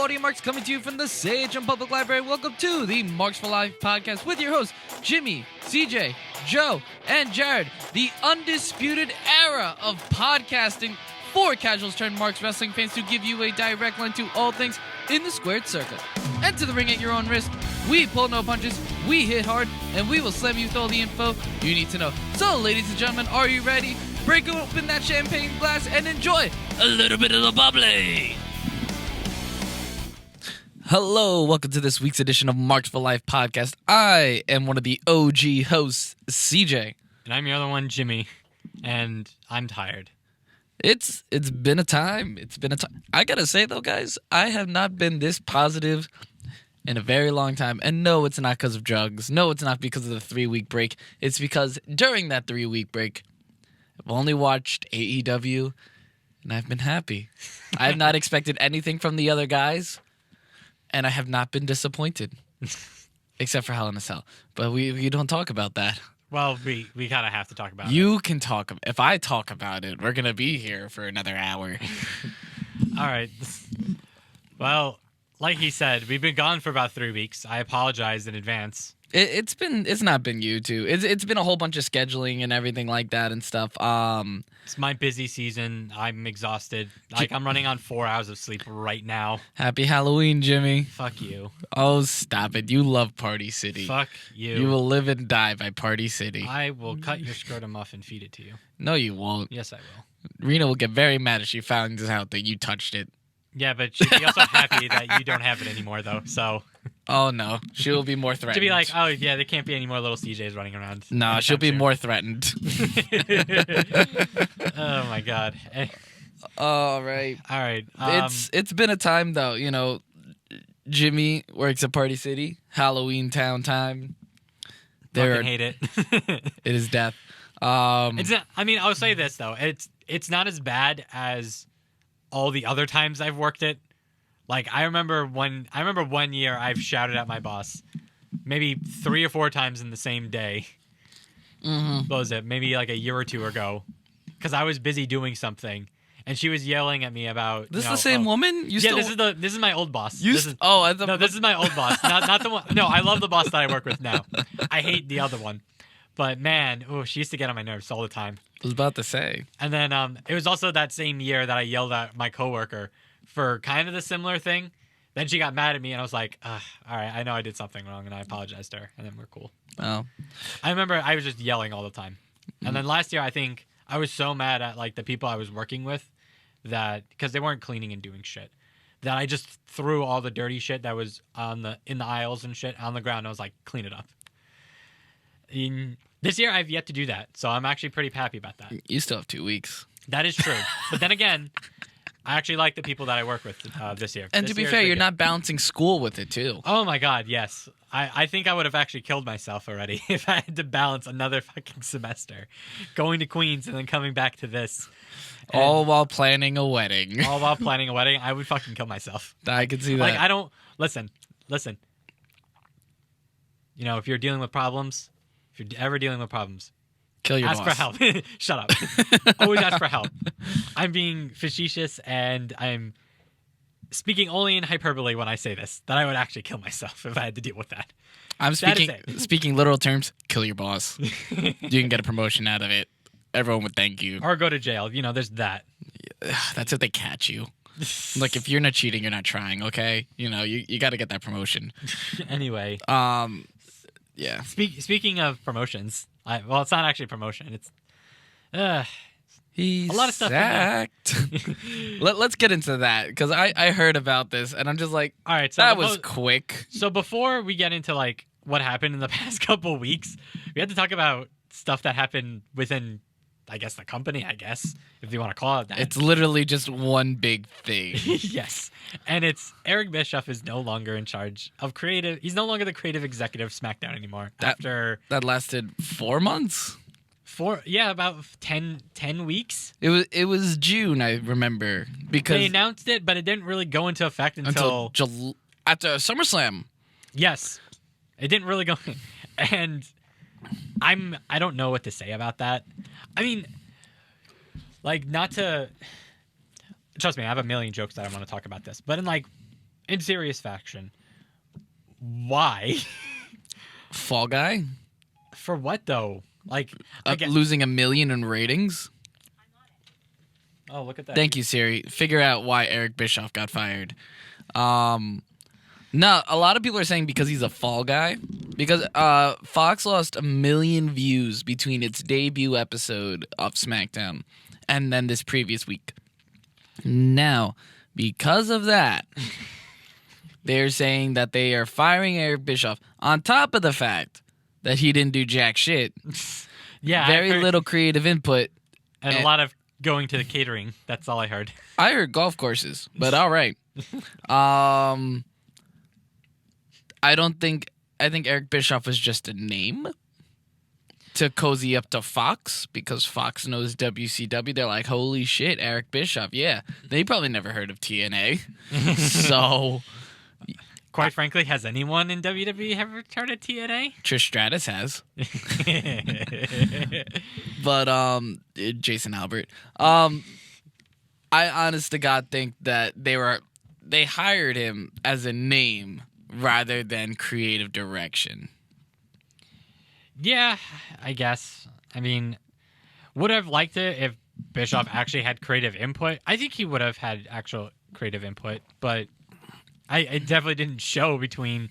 audio marks coming to you from the Sage and Public Library. Welcome to the Marks for Life podcast with your hosts, Jimmy, CJ, Joe, and Jared. The undisputed era of podcasting for casuals turned Marks wrestling fans to give you a direct line to all things in the squared circle. Enter the ring at your own risk. We pull no punches, we hit hard, and we will slam you with all the info you need to know. So, ladies and gentlemen, are you ready? Break open that champagne glass and enjoy a little bit of the bubbly. Hello, welcome to this week's edition of Marks for Life podcast. I am one of the OG hosts, CJ. And I'm your other one, Jimmy. And I'm tired. It's been a time. I gotta say though, guys, I have not been this positive in a very long time. And no, it's not because of drugs. No, it's not because of the 3-week break. It's because during that 3-week break, I've only watched AEW, and I've been happy. I have not expected anything from the other guys, and I have not been disappointed, except for Hell in a Cell. But we don't talk about that. Well, we kind of have to talk about it. You can talk. If I talk about it, we're going to be here for another hour. All right. Well, like he said, we've been gone for about 3 weeks. I apologize in advance. It's not been you two. It's been a whole bunch of scheduling and everything like that and stuff. It's my busy season. I'm exhausted. Like, I'm running on 4 hours of sleep right now. Happy Halloween, Jimmy. Fuck you. Oh, stop it. You love Party City. Fuck you. You will live and die by Party City. I will cut your scrotum off and feed it to you. No, you won't. Yes, I will. Rena will get very mad if she finds out that you touched it. Yeah, but she'd be also happy that you don't have it anymore, though, so... Oh, no. She will be more threatened. To be like, oh, yeah, there can't be any more little CJs running around. No, she'll be more threatened. Oh, my God. All right. All right. It's been a time, though. You know, Jimmy works at Party City. Halloween town time. Fucking hate it. It is death. It's not, I mean, I'll say this, though. It's not as bad as all the other times I've worked it. Like, I remember one year I've shouted at my boss maybe 3 or 4 times in the same day. Mm-hmm. What was it? Maybe like a year or 2 ago. Because I was busy doing something. And she was yelling at me about... This is the same woman? This is my old boss. This is my old boss. Not the one... No, I love the boss that I work with now. I hate the other one. But man, she used to get on my nerves all the time. I was about to say. And then it was also that same year that I yelled at my coworker for kind of the similar thing. Then she got mad at me, and I was like, all right, I know I did something wrong, and I apologized to her, and then we're cool. Oh. I remember I was just yelling all the time. And then last year, I think I was so mad at like the people I was working with that, because they weren't cleaning and doing shit, that I just threw all the dirty shit that was in the aisles and shit on the ground. I was like, clean it up. This year, I've yet to do that, so I'm actually pretty happy about that. You still have 2 weeks. That is true. But then again, I actually like the people that I work with this year. And to be fair, you're not balancing school with it, too. Oh, my God, yes. I think I would have actually killed myself already if I had to balance another fucking semester. Going to Queens and then coming back to this. All while planning a wedding. All while planning a wedding. I would fucking kill myself. I can see that. Like, I don't... Listen. You know, if you're dealing with problems... If you're ever dealing with problems, kill your ask boss. for help. Shut up. Always ask for help. I'm being facetious, and I'm speaking only in hyperbole when I say this, that I would actually kill myself if I had to deal with that. I'm speaking literal terms, kill your boss. You can get a promotion out of it. Everyone would thank you. Or go to jail. You know, there's that. That's if they catch you. Like, if you're not cheating, you're not trying, okay? You know, you got to get that promotion. Anyway. Yeah. Speaking of promotions, well, it's not actually a promotion. It's He's a lot of stuff. Sacked. Let's get into that, because I heard about this, and I'm just like, all right, so that was quick. So before we get into like what happened in the past couple weeks, we had to talk about stuff that happened within, I guess, the company, if you want to call it that. It's literally just one big thing. Yes. And it's Eric Bischoff is no longer in charge of creative. He's no longer the creative executive of SmackDown anymore. That lasted 4 months? About 10 weeks. It was June, I remember, because they announced it, but it didn't really go into effect until after SummerSlam. Yes. It didn't really go and I don't know what to say about that. I mean, like, not to... Trust me, I have a million jokes that I want to talk about this. But in serious faction, why? Fall Guy? For what though? Like I guess, Losing 1 million in ratings? oh, look at that. Thank you, Siri. Figure out why Eric Bischoff got fired. No, a lot of people are saying because he's a fall guy. Because Fox lost 1 million views between its debut episode of SmackDown and then this previous week. Now, because of that, they're saying that they are firing Eric Bischoff on top of the fact that he didn't do jack shit. Yeah, Very little creative input. and a lot of going to the catering. That's all I heard. I heard golf courses, but all right. I think Eric Bischoff was just a name to cozy up to Fox because Fox knows WCW. They're like, holy shit, Eric Bischoff. Yeah. They probably never heard of TNA. So, Quite frankly, has anyone in WWE ever heard of TNA? Trish Stratus has. But, Jason Albert. I honest to God think that they hired him as a name rather than creative direction. Yeah, I guess. I mean, would have liked it if Bischoff actually had creative input. I think he would have had actual creative input, but it definitely didn't show between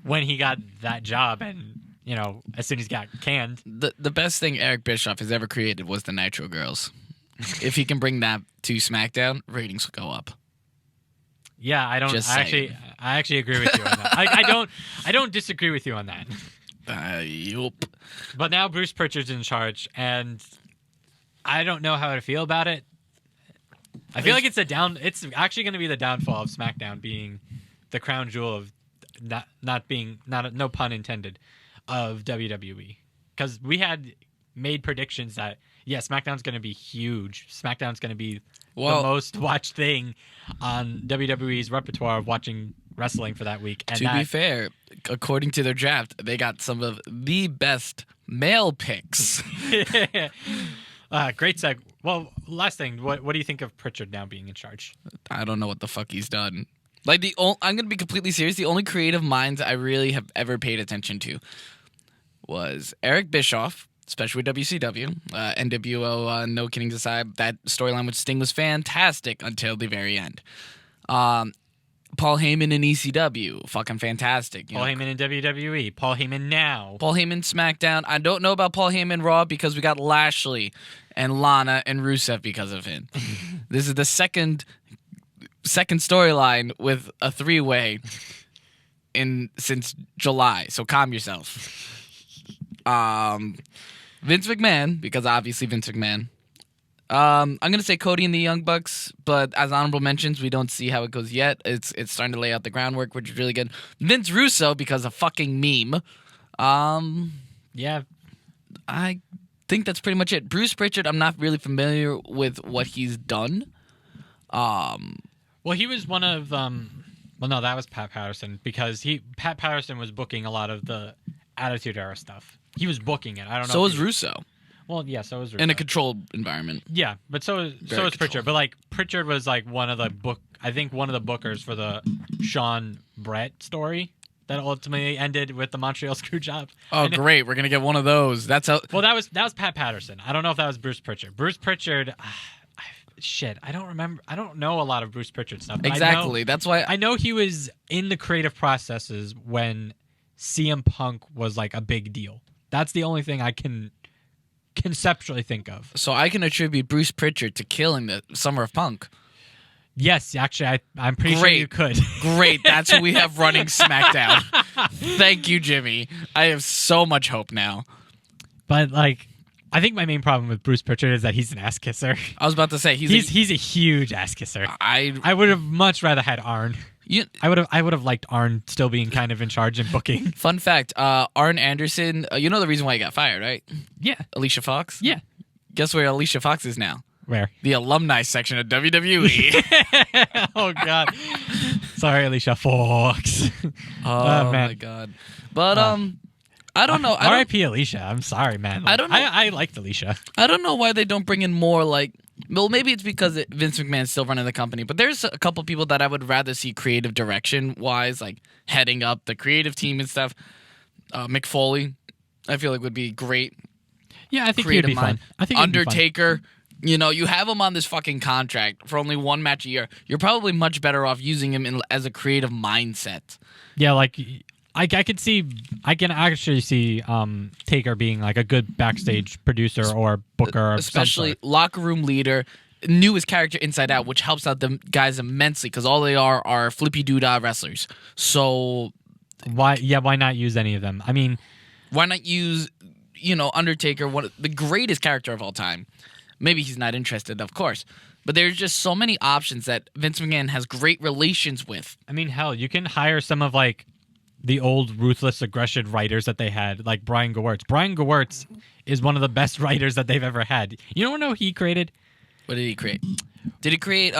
when he got that job and, you know, as soon as he got canned. The best thing Eric Bischoff has ever created was the Nitro Girls. If he can bring that to SmackDown, ratings will go up. Yeah, I actually agree with you on that. I don't disagree with you on that. Yup. But now Bruce Pritchard's in charge, and I don't know how to feel about it. I feel like it's actually going to be the downfall of SmackDown being the crown jewel of no pun intended, of WWE. Because we had made predictions that, yeah, SmackDown's going to be huge. SmackDown's going to be the most watched thing on WWE's repertoire of watching wrestling for that week. And to be fair, according to their draft, they got some of the best male picks. Great seg. Well, last thing, what do you think of Pritchard now being in charge? I don't know what the fuck he's done. Like I'm gonna be completely serious. The only creative minds I really have ever paid attention to was Eric Bischoff, especially with WCW, NWO. No kidding aside, that storyline with Sting was fantastic until the very end. Paul Heyman in ECW, fucking fantastic. Paul Heyman in WWE. Paul Heyman now. Paul Heyman SmackDown. I don't know about Paul Heyman Raw because we got Lashley and Lana and Rusev because of him. This is the second storyline with a 3-way since July. So calm yourself. Vince McMahon, because obviously Vince McMahon. I'm gonna say Cody and the Young Bucks, but as honorable mentions, we don't see how it goes yet. It's starting to lay out the groundwork, which is really good. Vince Russo, because of fucking meme. Yeah, I think that's pretty much it. Bruce Pritchard, I'm not really familiar with what he's done. Well, he was one of well, no, that was Pat Patterson because Pat Patterson was booking a lot of the Attitude Era stuff. He was booking it. I don't know. So was Russo. Well, yeah, so was Russo. In a controlled environment. Yeah, but so was Pritchard. But like Pritchard was like one of the bookers for the Sean Brett story that ultimately ended with the Montreal Screwjob. Oh, great! We're gonna get one of those. That's how. Well, that was Pat Patterson. I don't know if that was Bruce Pritchard. Bruce Pritchard. Shit, I don't remember. I don't know a lot of Bruce Pritchard stuff. Exactly. That's why I know he was in the creative processes when CM Punk was like a big deal. That's the only thing I can conceptually think of. So I can attribute Bruce Pritchard to killing the Summer of Punk. Yes, actually, I'm pretty sure you could. Great, that's who we have running SmackDown. Thank you, Jimmy. I have so much hope now. But like, I think my main problem with Bruce Pritchard is that he's an ass kisser. I was about to say he's a huge ass kisser. I would have much rather had Arn. I would have liked Arn still being kind of in charge and booking. Fun fact, Arn Anderson, you know the reason why he got fired, right? Yeah. Alicia Fox? Yeah. Guess where Alicia Fox is now? Where? The alumni section of WWE. Oh, God. Sorry, Alicia Fox. Oh, my God. But, I don't know. R.I.P. Alicia. I'm sorry, man. I don't know. I liked Alicia. I don't know why they don't bring in more, like, Well, maybe it's because Vince McMahon's still running the company, but there's a couple people that I would rather see creative direction-wise, like heading up the creative team and stuff. Mick Foley, I feel like would be great. Yeah, I think he'd Creative be mind. fun. I think he'd be fun. Undertaker, you have him on this fucking contract for only one match a year. You're probably much better off using him as a creative mindset. Yeah, like I can actually see Taker being like a good backstage producer or booker, of Especially some sort. locker room leader, knew his character inside out, which helps out the guys immensely because all they are flippy doodah wrestlers. So Why not use any of them? I mean, why not use Undertaker, the greatest character of all time? Maybe he's not interested, of course. But there's just so many options that Vince McMahon has great relations with. I mean, hell, you can hire some of like the old ruthless aggression writers that they had, like Brian Gewirtz. Brian Gewirtz is one of the best writers that they've ever had. You don't know he created? What did he create? Did he create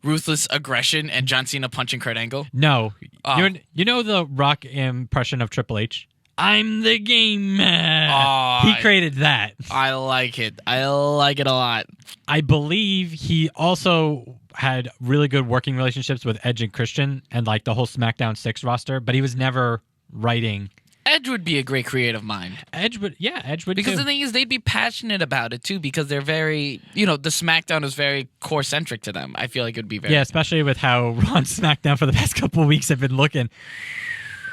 Ruthless Aggression and John Cena punching Kurt Angle? No. Oh. You know the Rock impression of Triple H? I'm the game man. Oh, He created that. I like it. I like it a lot. I believe he also had really good working relationships with Edge and Christian and like the whole SmackDown 6 roster, but he was never writing. Edge would be a great creative mind. Edge would Because too. the thing is, they'd be passionate about it too, because they're very, the SmackDown is very core centric to them. I feel like it would be very. Yeah, especially with how Raw and SmackDown for the past couple of weeks have been looking.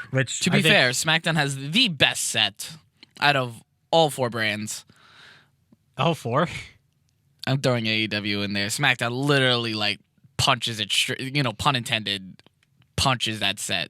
Which, To be fair, SmackDown has the best set out of all four brands. all four. I'm throwing AEW in there. SmackDown literally punches it straight, pun intended, punches that set.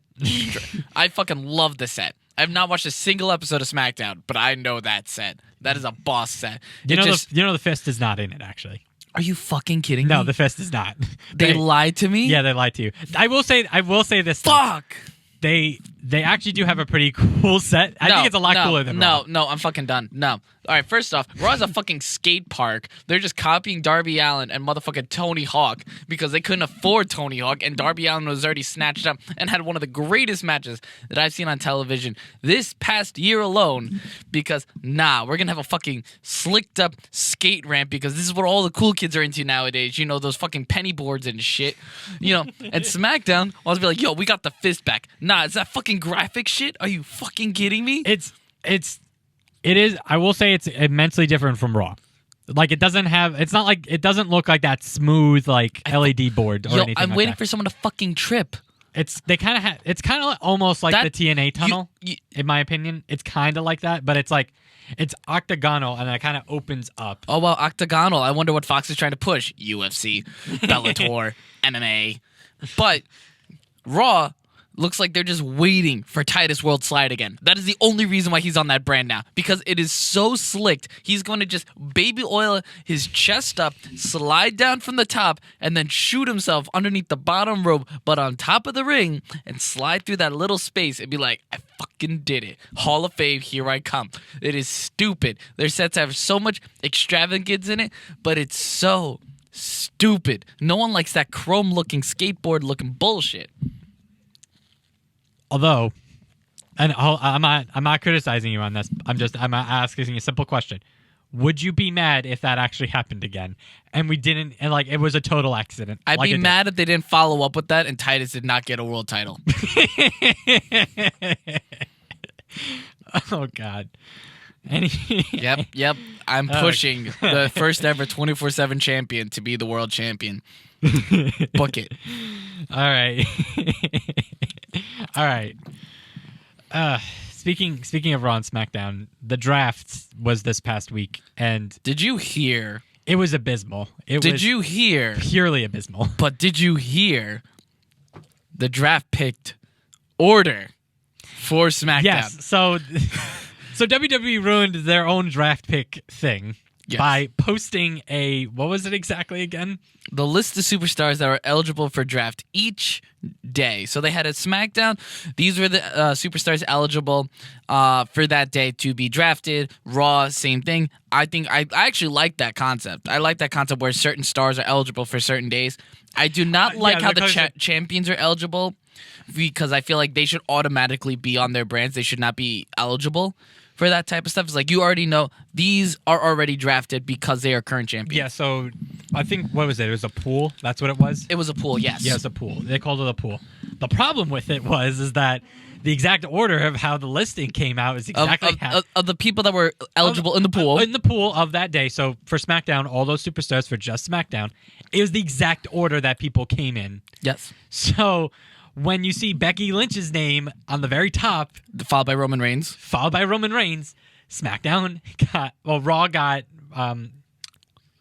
I fucking love the set. I've not watched a single episode of SmackDown, but I know that set. That is a boss set. The fist is not in it, actually. Are you fucking kidding me? No, the fist is not. They lied to me? Yeah, they lied to you. I will say this. Fuck! They actually do have a pretty cool set. I think it's a lot cooler than Raw. No, I'm fucking done. No. All right, first off, Raw's a fucking skate park. They're just copying Darby Allin and motherfucking Tony Hawk because they couldn't afford Tony Hawk, and Darby Allin was already snatched up and had one of the greatest matches that I've seen on television this past year alone because, we're going to have a fucking slicked up skate ramp because this is what all the cool kids are into nowadays. Those fucking penny boards and shit. And SmackDown, I'll be like, yo, we got the fist back. Nah, it's that fucking graphic shit? Are you fucking kidding me? It is. I will say it's immensely different from Raw. Like it doesn't look like that smooth LED board or anything. I'm like waiting that. for someone to fucking trip. It's kind of almost like the TNA tunnel, in my opinion. It's kind of like that, but it's octagonal and it kind of opens up. Oh well, octagonal. I wonder what Fox is trying to push. UFC, Bellator, MMA, but Raw looks like they're just waiting for Titus World Slide again. That is the only reason why he's on that brand now. Because it is so slicked. He's going to just baby oil his chest up, slide down from the top, and then shoot himself underneath the bottom rope, but on top of the ring, and slide through that little space and be like, I fucking did it. Hall of Fame, here I come. It is stupid. Their sets have so much extravagance in it, but it's so stupid. No one likes that chrome-looking, skateboard-looking bullshit. Although, and I'm not criticizing you on this. I'm asking a simple question. Would you be mad if that actually happened again and we didn't, and it was a total accident? I'd be mad if they didn't follow up with that and Titus did not get a world title. Oh God. Yep. I'm pushing the first ever 24/7 champion to be the world champion. Book it. All right. All right. Speaking of Raw and SmackDown, the draft was this past week, and did you hear? It was abysmal. Did you hear? Purely abysmal. But did you hear? The draft picked order for SmackDown. Yes. So WWE ruined their own draft pick thing. Yes. By posting what was it exactly again? The list of superstars that were eligible for draft each day. So they had a SmackDown. These were the superstars eligible for that day to be drafted. Raw, same thing. I actually like that concept. I like that concept where certain stars are eligible for certain days. I do not like how the champions are eligible because I feel like they should automatically be on their brands. They should not be eligible for that type of stuff. It's like you already know these are already drafted because they are current champions. Yeah, so I think, what was it? It was a pool. That's what it was? It was a pool, yes. Yeah, it was a pool. They called it a pool. The problem with it is that the exact order of how the listing came out is exactly of the people that were eligible in the pool. In the pool of that day. So for SmackDown, all those superstars for just SmackDown, it was the exact order that people came in. Yes. So when you see Becky Lynch's name on the very top, Followed by Roman Reigns, SmackDown Raw got,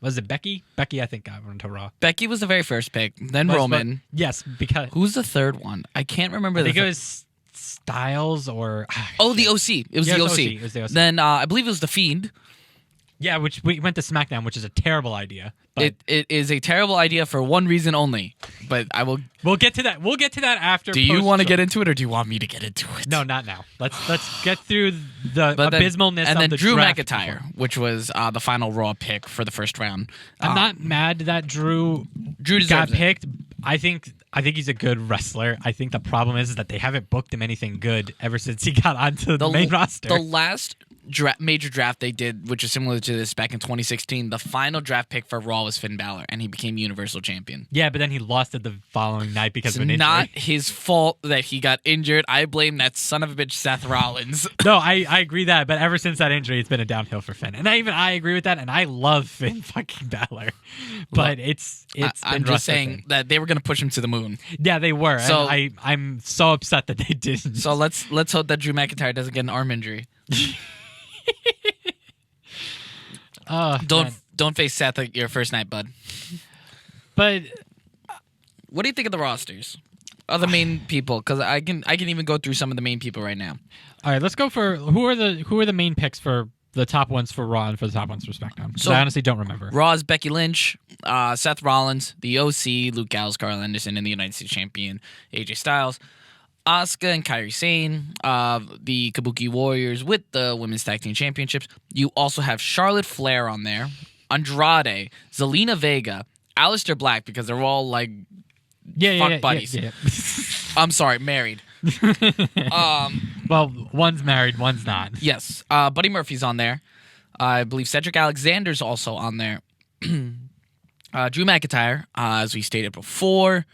was it Becky? Becky, I think, got into Raw. Becky was the very first pick, then Roman. Yes, because... Who's the third one? I can't remember. I think it was Styles or... the OC. It was the OC. It was the OC. Then I believe it was The Fiend. Yeah, which we went to SmackDown, which is a terrible idea. But It is a terrible idea for one reason only. But I will... We'll get to that. We'll get to that after. Do you want to get into it, or do you want me to get into it? No, not now. Let's get through the abysmalness and of then the Drew draft McIntyre, which was the final Raw pick for the first round. I'm not mad that Drew deserves got it. picked. I think he's a good wrestler. I think the problem is that they haven't booked him anything good ever since he got onto the main roster. The last major draft they did, which is similar to this back in 2016, the final draft pick for Raw was Finn Balor, and he became Universal Champion. Yeah, but then he lost it the following night because of an It's injury. not his fault that he got injured. I blame that son of a bitch Seth Rollins. No, I agree that, but ever since that injury, it's been a downhill for Finn, and I agree with that, and I love Finn fucking Balor, but I'm just saying that they were going to push him to the moon. Yeah, they were. So- and I'm so upset that they didn't. So let's hope that Drew McIntyre doesn't get an arm injury. Don't face Seth at your first night, bud. But What do you think of the rosters? Of the main people, because I can even go through some of the main people right now. all right, let's go for who are the main picks for the top ones for Raw and for the top ones for SmackDown. So- I honestly don't remember. Raw is Becky Lynch, Seth Rollins, the OC, Luke Gallows, Carl Anderson, and the United States Champion AJ Styles. Asuka and Kairi Sane, the Kabuki Warriors with the Women's Tag Team Championships. You also have Charlotte Flair on there, Andrade, Zelina Vega, Aleister Black, because they're all like fuck buddies. Yeah. I'm sorry, married. Well, one's married, one's not. Yes, Buddy Murphy's on there. I believe Cedric Alexander's also on there. Drew McIntyre, as we stated before.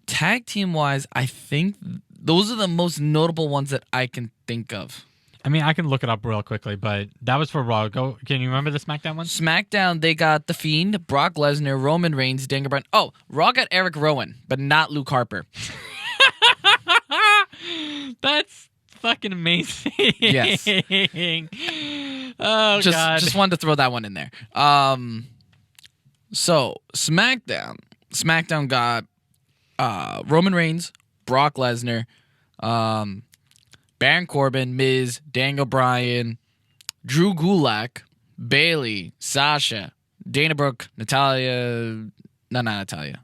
Tag team wise, I think those are the most notable ones that I can think of. I mean, I can look it up real quickly, but that was for Raw. Can you remember the SmackDown one? SmackDown, they got The Fiend, Brock Lesnar, Roman Reigns, Daniel Bryan. Oh, Raw got Eric Rowan, but not Luke Harper. That's fucking amazing. Yes. Oh, God. Just wanted to throw that one in there. So SmackDown got Roman Reigns, Brock Lesnar, Baron Corbin, Miz, Daniel Bryan, Drew Gulak, Bayley, Sasha, Dana Brooke, Natalia. No, not Natalia.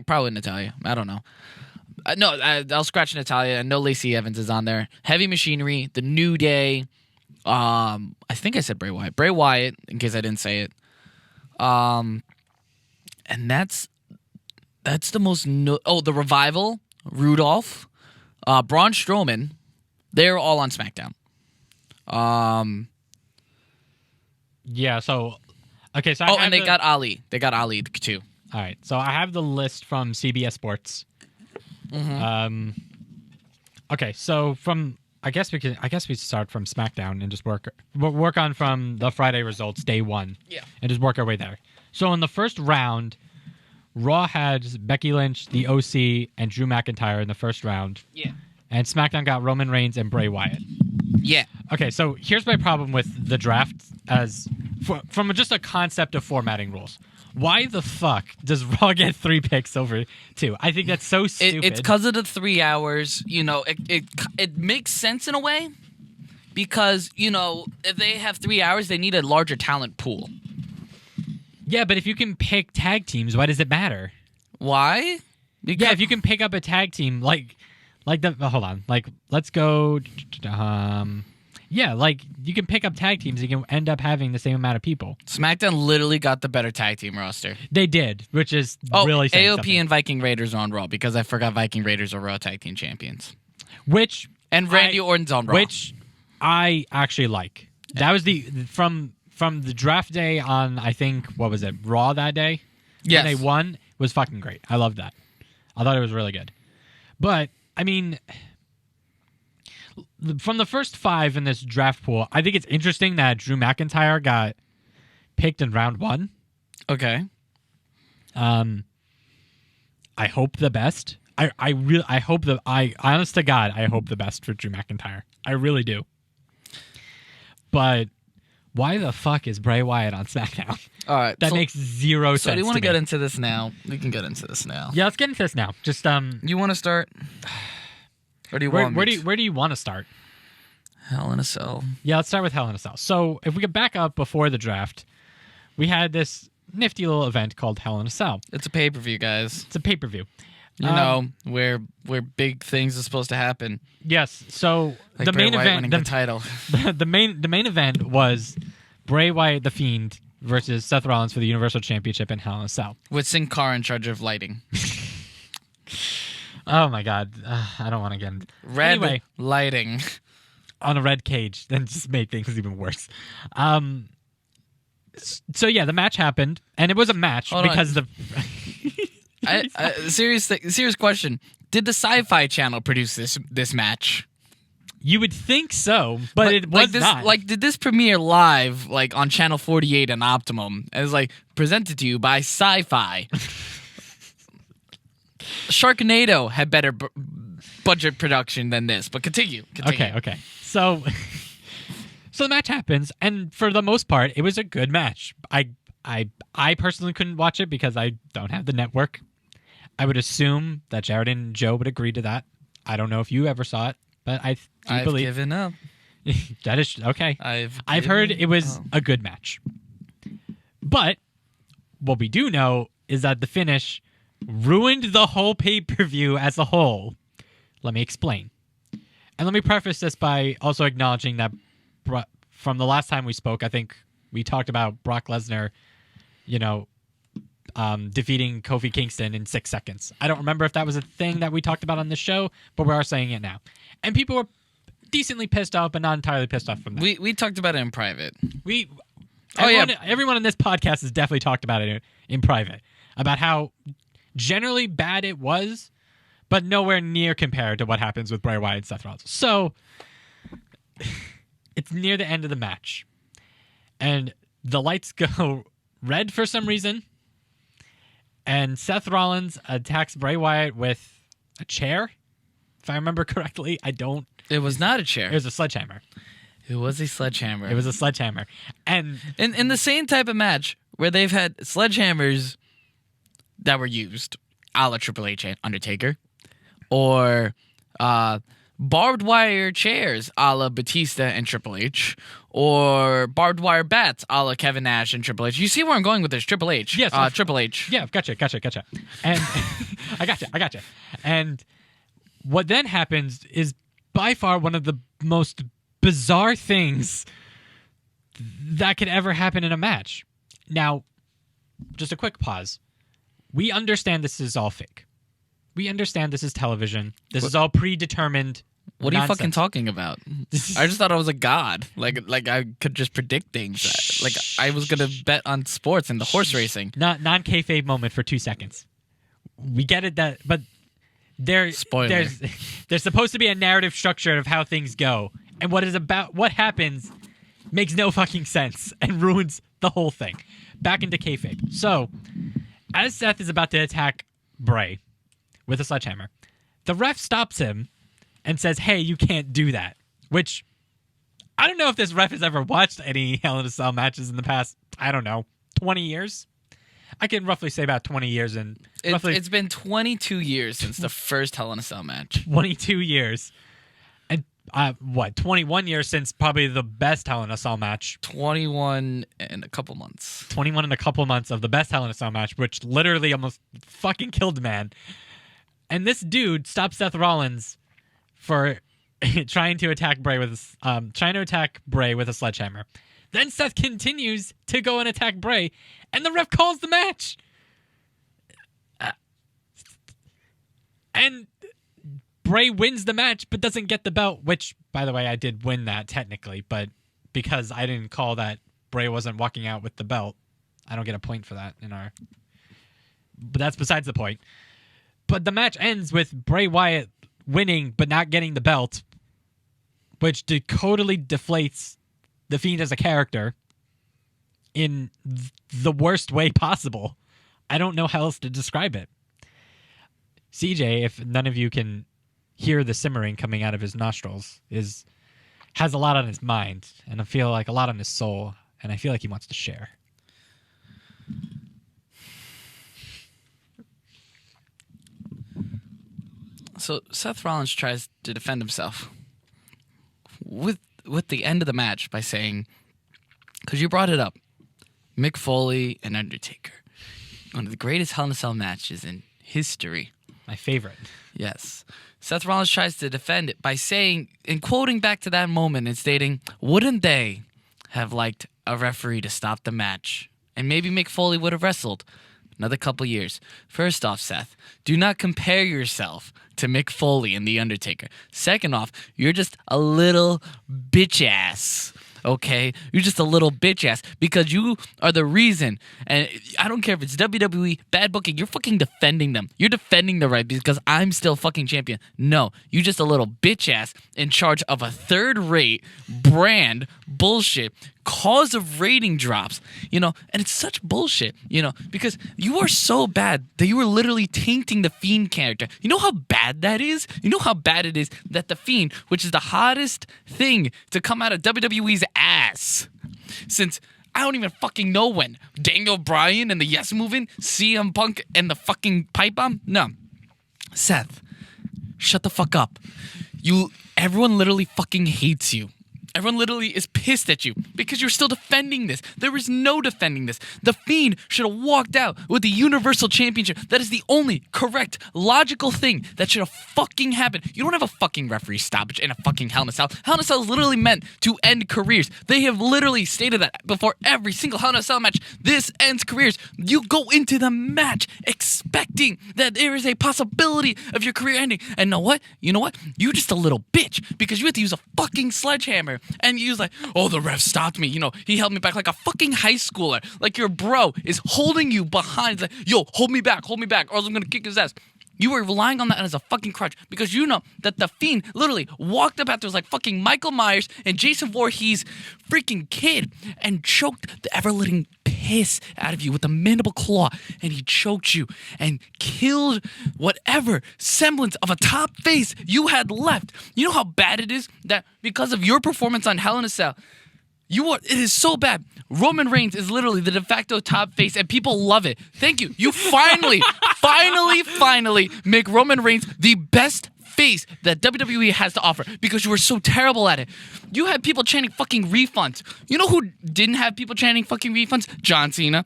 Probably Natalia. I don't know. No, I'll scratch Natalia. I know Lacey Evans is on there. Heavy Machinery, The New Day. I think I said Bray Wyatt. Bray Wyatt, in case I didn't say it. And that's the most... The Revival, Rudolph, Braun Strowman. They're all on SmackDown. Yeah, so... Okay, so and they got Ali. They got Ali, too. All right, so I have the list from CBS Sports. Mm-hmm. Okay, so from... I guess we start from SmackDown and just work on from the Friday results, day one. Yeah. And just work our way there. So in the first round... Raw had Becky Lynch, the OC, and Drew McIntyre in the first round. Yeah. And SmackDown got Roman Reigns and Bray Wyatt. Yeah. Okay, so here's my problem with the draft from just a concept of formatting rules. Why the fuck does Raw get 3 picks over 2? I think that's so stupid. It's because of the 3 hours. You know, it makes sense in a way because, you know, if they have 3 hours, they need a larger talent pool. Yeah, but if you can pick tag teams, why does it matter? Why? Because Yeah, if you can pick up a tag team, hold on, let's go, yeah, like, you can pick up tag teams, you can end up having the same amount of people. SmackDown literally got the better tag team roster. They did, which is really saying AOP something. and Viking Raiders are on Raw because I forgot Viking Raiders are Raw tag team champions. Which And Randy Orton's on Raw. Which I actually like. That was from from the draft day on, I think, what was it, Raw that day? Yes. When they won, was fucking great. I loved that. I thought it was really good. But, I mean, from the first 5 in this draft pool, I think it's interesting that Drew McIntyre got picked in round 1. Okay. I hope the best. I honest to God, I hope the best for Drew McIntyre. I really do. But why the fuck is Bray Wyatt on SmackDown? All right. That makes zero sense. So do you want to to get me. into this now? We can get into this now. Yeah, let's get into this now. Just You want to start? Or do you want where me do you want to start? Hell in a Cell. Yeah, let's start with Hell in a Cell. So if we could back up before the draft, we had this nifty little event called Hell in a Cell. It's a pay-per-view, guys. It's a pay-per-view. You know, where big things are supposed to happen. Yes. So Like the Bray main Wyatt event, winning the title. the main event was Bray Wyatt the Fiend versus Seth Rollins for the Universal Championship in Hell in a Cell. With Sin Cara in charge of lighting. Oh my God, I don't want to get into Red anyway, lighting. on a red cage. Then just made things even worse. So yeah, the match happened, and it was a match Hold on. because the. Serious question. Did the Sci-Fi Channel produce this match? You would think so, but it was not. Did this premiere live, like on Channel 48 and Optimum? It was like presented to you by Sci-Fi. Sharknado had better budget production than this, but continue. Okay. So the match happens, and for the most part, it was a good match. I personally couldn't watch it because I don't have the network. I would assume that Jared and Joe would agree to that. I don't know if you ever saw it, but I've given up. That is okay. I've heard it was a good match. But what we do know is that the finish ruined the whole pay-per-view as a whole. Let me explain. And let me preface this by also acknowledging that from the last time we spoke, I think we talked about Brock Lesnar, defeating Kofi Kingston in 6 seconds. I don't remember if that was a thing that we talked about on the show, but we are saying it now. And people were decently pissed off, but not entirely pissed off from that. We talked about it in private. Everyone in this podcast has definitely talked about it in private, about how generally bad it was, but nowhere near compared to what happens with Bray Wyatt and Seth Rollins. So it's near the end of the match, and the lights go red for some reason, and Seth Rollins attacks Bray Wyatt with a chair, if I remember correctly. It was not a chair. It was a sledgehammer. It was a sledgehammer. It was a sledgehammer. And in the same type of match where they've had sledgehammers that were used, a la Triple H and Undertaker, or barbed wire chairs, a la Batista and Triple H, or barbed wire bats, a la Kevin Nash and Triple H. You see where I'm going with this? Triple H. Yes. Triple H. Yeah, gotcha. And I gotcha. And what then happens is by far one of the most bizarre things that could ever happen in a match. Now, just a quick pause. We understand this is all fake. We understand this is television. This is all predetermined. What are you nonsense. fucking talking about? I just thought I was a god. Like I could just predict things. Like I was gonna bet on sports and the horse racing. Non-kayfabe moment for 2 seconds. We get it but there's supposed to be a narrative structure of how things go, and what happens makes no fucking sense and ruins the whole thing. Back into kayfabe. So, as Seth is about to attack Bray with a sledgehammer, the ref stops him and says, "Hey, you can't do that." Which, I don't know if this ref has ever watched any Hell in a Cell matches in the past, 20 years. I can roughly say about 20 years. It's been 22 years since the first Hell in a Cell match. 22 years. And 21 years since probably the best Hell in a Cell match. 21 and a couple months. 21 and a couple months of the best Hell in a Cell match, which literally almost fucking killed the man. And this dude stopped Seth Rollins for trying to attack Bray with a sledgehammer. Then Seth continues to go and attack Bray, and the ref calls the match. And Bray wins the match, but doesn't get the belt, which, by the way, I did win that technically, but because I didn't call that Bray wasn't walking out with the belt. I don't get a point for that but that's besides the point. But the match ends with Bray Wyatt winning but not getting the belt, which totally deflates The Fiend as a character in the worst way possible. I don't know how else to describe it. CJ, if none of you can hear the simmering coming out of his nostrils, has a lot on his mind, and I feel like a lot on his soul, and I feel like he wants to share. So Seth Rollins tries to defend himself with the end of the match by saying, because you brought it up, Mick Foley and Undertaker, one of the greatest Hell in a Cell matches in history. My favorite. Yes. Seth Rollins tries to defend it by saying, and quoting back to that moment and stating, wouldn't they have liked a referee to stop the match? And maybe Mick Foley would have wrestled another couple years. First off, Seth, do not compare yourself to Mick Foley and The Undertaker. Second off, you're just a little bitch ass. Okay? You're just a little bitch ass because you are the reason. And I don't care if it's WWE, bad booking, you're fucking defending them. You're defending the right because I'm still fucking champion. No, you just a little bitch ass in charge of a third-rate brand bullshit, cause of rating drops, and it's such bullshit, because you are so bad that you are literally tainting the Fiend character. You know how bad that is? You know how bad it is that the Fiend, which is the hottest thing to come out of WWE's ass since I don't even fucking know when, Daniel Bryan and the Yes Movement, CM Punk and the fucking pipe bomb? No. Seth, shut the fuck up. Everyone literally fucking hates you. Everyone literally is pissed at you because you're still defending this. There is no defending this. The Fiend should have walked out with the Universal Championship. That is the only correct, logical thing that should have fucking happened. You don't have a fucking referee stoppage in a fucking Hell in a Cell. Hell in a Cell is literally meant to end careers. They have literally stated that before every single Hell in a Cell match. This ends careers. You go into the match expecting that there is a possibility of your career ending. And You know what? You're just a little bitch because you have to use a fucking sledgehammer. And you was like, oh, the ref stopped me. He held me back like a fucking high schooler. Like your bro is holding you behind. Like, yo, hold me back, or else I'm going to kick his ass. You were relying on that as a fucking crutch because you know that the Fiend literally walked up after it was like fucking Michael Myers and Jason Voorhees' freaking kid and choked the ever-living piss out of you with a mandible claw, and he choked you and killed whatever semblance of a top face you had left. You know how bad it is that because of your performance on Hell in a Cell, it is so bad. Roman Reigns is literally the de facto top face, and people love it. Thank you. You finally make Roman Reigns the best face that WWE has to offer because you were so terrible at it. You had people chanting fucking refunds. You know who didn't have people chanting fucking refunds? John Cena,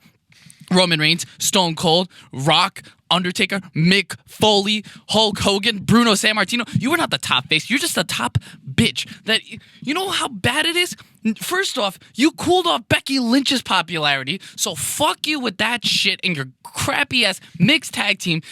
Roman Reigns, Stone Cold, Rock, Undertaker, Mick Foley, Hulk Hogan, Bruno Sammartino. You were not the top face. You're just the top bitch. You know how bad it is? First off, you cooled off Becky Lynch's popularity, so fuck you with that shit and your crappy ass mixed tag team.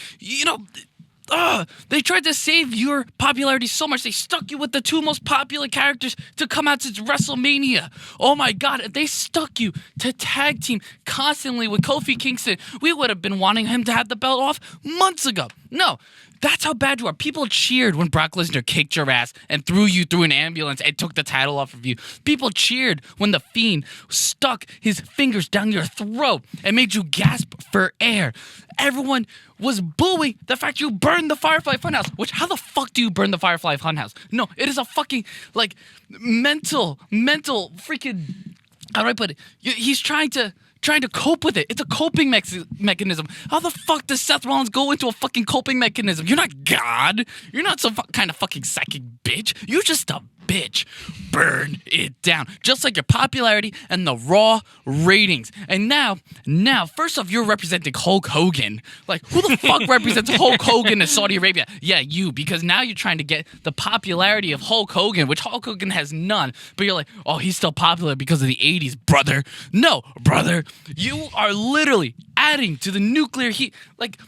They tried to save your popularity so much, they stuck you with the two most popular characters to come out since WrestleMania. Oh my God, if they stuck you to tag team constantly with Kofi Kingston, we would have been wanting him to have the belt off months ago. No, that's how bad you are. People cheered when Brock Lesnar kicked your ass and threw you through an ambulance and took the title off of you. People cheered when The Fiend stuck his fingers down your throat and made you gasp for air. Everyone was booing the fact you burned the Firefly Funhouse, which how the fuck do you burn the Firefly Funhouse? No, it is a fucking, mental freaking, how do I put it? He's trying to cope with it. It's a coping mechanism. How the fuck does Seth Rollins go into a fucking coping mechanism? You're not God. You're not some kind of fucking psychic bitch. You're just a bitch. Burn it down. Just like your popularity and the Raw ratings. And now, first off, you're representing Hulk Hogan. Like, who the fuck represents Hulk Hogan in Saudi Arabia? Yeah, you, because now you're trying to get the popularity of Hulk Hogan, which Hulk Hogan has none. But you're like, oh, he's still popular because of the 80s, brother. No, brother. You are literally adding to the nuclear heat. Like,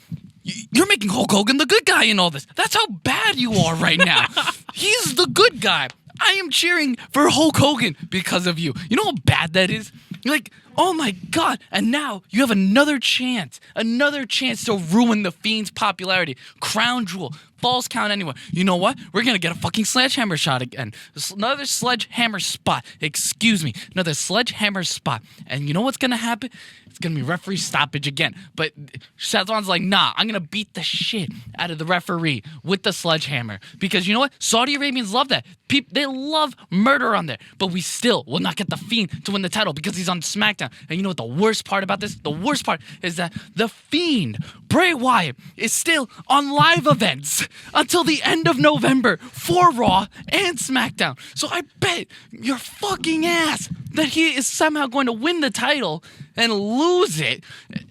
you're making Hulk Hogan the good guy in all this. That's how bad you are right now. He's the good guy. I am cheering for Hulk Hogan because of you. You know how bad that is? Like, oh my God. And now you have another chance to ruin The Fiend's popularity. Crown Jewel, false count anywhere. You know what? We're going to get a fucking sledgehammer shot again. Another sledgehammer spot. Excuse me. Another sledgehammer spot. And you know what's going to happen? It's going to be referee stoppage again. But Seth Rollins like, nah, I'm going to beat the shit out of the referee with the sledgehammer. Because you know what? Saudi Arabians love that. They love murder on there. But we still will not get The Fiend to win the title because he's on SmackDown. And you know what the worst part about this? The worst part is that The Fiend, Bray Wyatt, is still on live events until the end of November for Raw and SmackDown. So I bet your fucking ass that he is somehow going to win the title and lose it.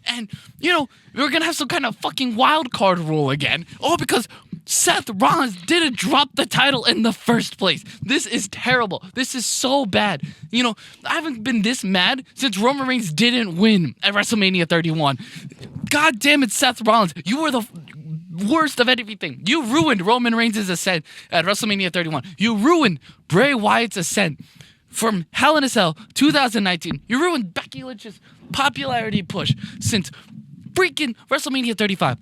And, you know, we're going to have some kind of fucking wild card rule again. Oh, because Seth Rollins didn't drop the title in the first place. This is terrible. This is so bad. You know, I haven't been this mad since Roman Reigns didn't win at WrestleMania 31. God damn it, Seth Rollins. You were the worst of everything. You ruined Roman Reigns' ascent at WrestleMania 31. You ruined Bray Wyatt's ascent from Hell in a Cell 2019. You ruined Becky Lynch's popularity push since freaking WrestleMania 35.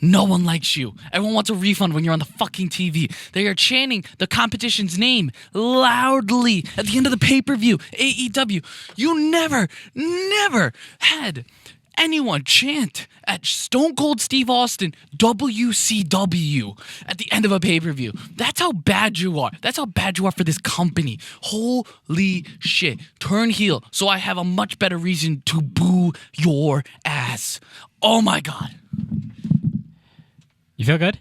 No one likes you. Everyone wants a refund when you're on the fucking TV. They are chanting the competition's name loudly at the end of the pay-per-view. AEW. You never had anyone chant at Stone Cold Steve Austin WCW at the end of a pay-per-view. That's how bad you are. That's how bad you are for this company. Holy shit. Turn heel so I have a much better reason to boo your ass. Oh my God. You feel good?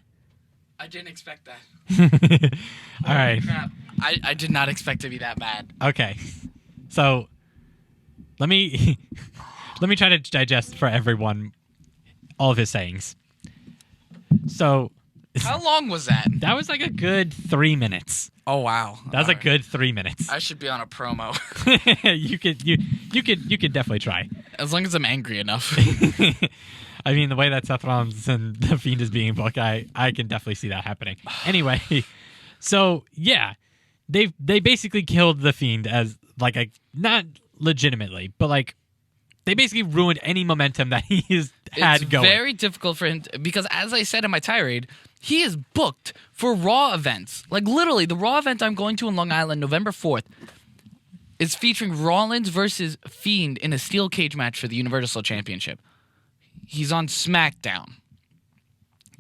I didn't expect that. All right. Crap. I did not expect to be that bad. Okay. So let me try to digest for everyone all of his sayings. So how long was that? That was like a good 3 minutes. Oh wow. That was a good 3 minutes. I should be on a promo. you could definitely try. As long as I'm angry enough. I mean, the way that Seth Rollins and The Fiend is being booked, I can definitely see that happening. Anyway, so yeah, they basically killed The Fiend as like not legitimately, but like they basically ruined any momentum that he has had going. It's very difficult for him because, as I said in my tirade, he is booked for Raw events. Like literally, the Raw event I'm going to in Long Island, November 4th, is featuring Rollins versus Fiend in a steel cage match for the Universal Championship. He's on SmackDown.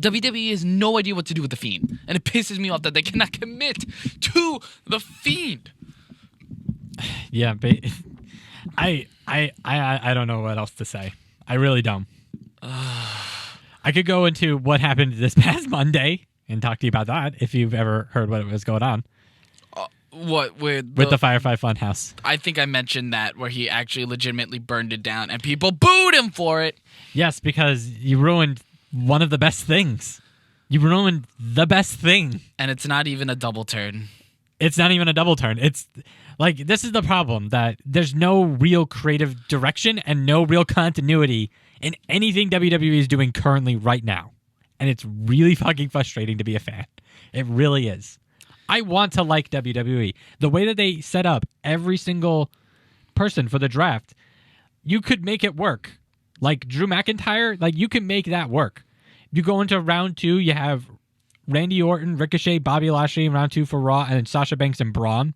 WWE has no idea what to do with The Fiend, and it pisses me off that they cannot commit to The Fiend. Yeah, but I don't know what else to say. I really don't. I could go into what happened this past Monday and talk to you about that if you've ever heard what was going on. What with the Firefly Funhouse? I think I mentioned that where he actually legitimately burned it down and people booed him for it. Yes, because you ruined one of the best things. You ruined the best thing. And it's not even a double turn. It's not even a double turn. It's like, this is the problem, that there's no real creative direction and no real continuity in anything WWE is doing currently right now. And it's really fucking frustrating to be a fan. It really is. I want to like WWE. The way that they set up every single person for the draft, you could make it work. Like Drew McIntyre, like you can make that work. You go into round 2, you have Randy Orton, Ricochet, Bobby Lashley in round 2 for Raw, and then Sasha Banks and Braun.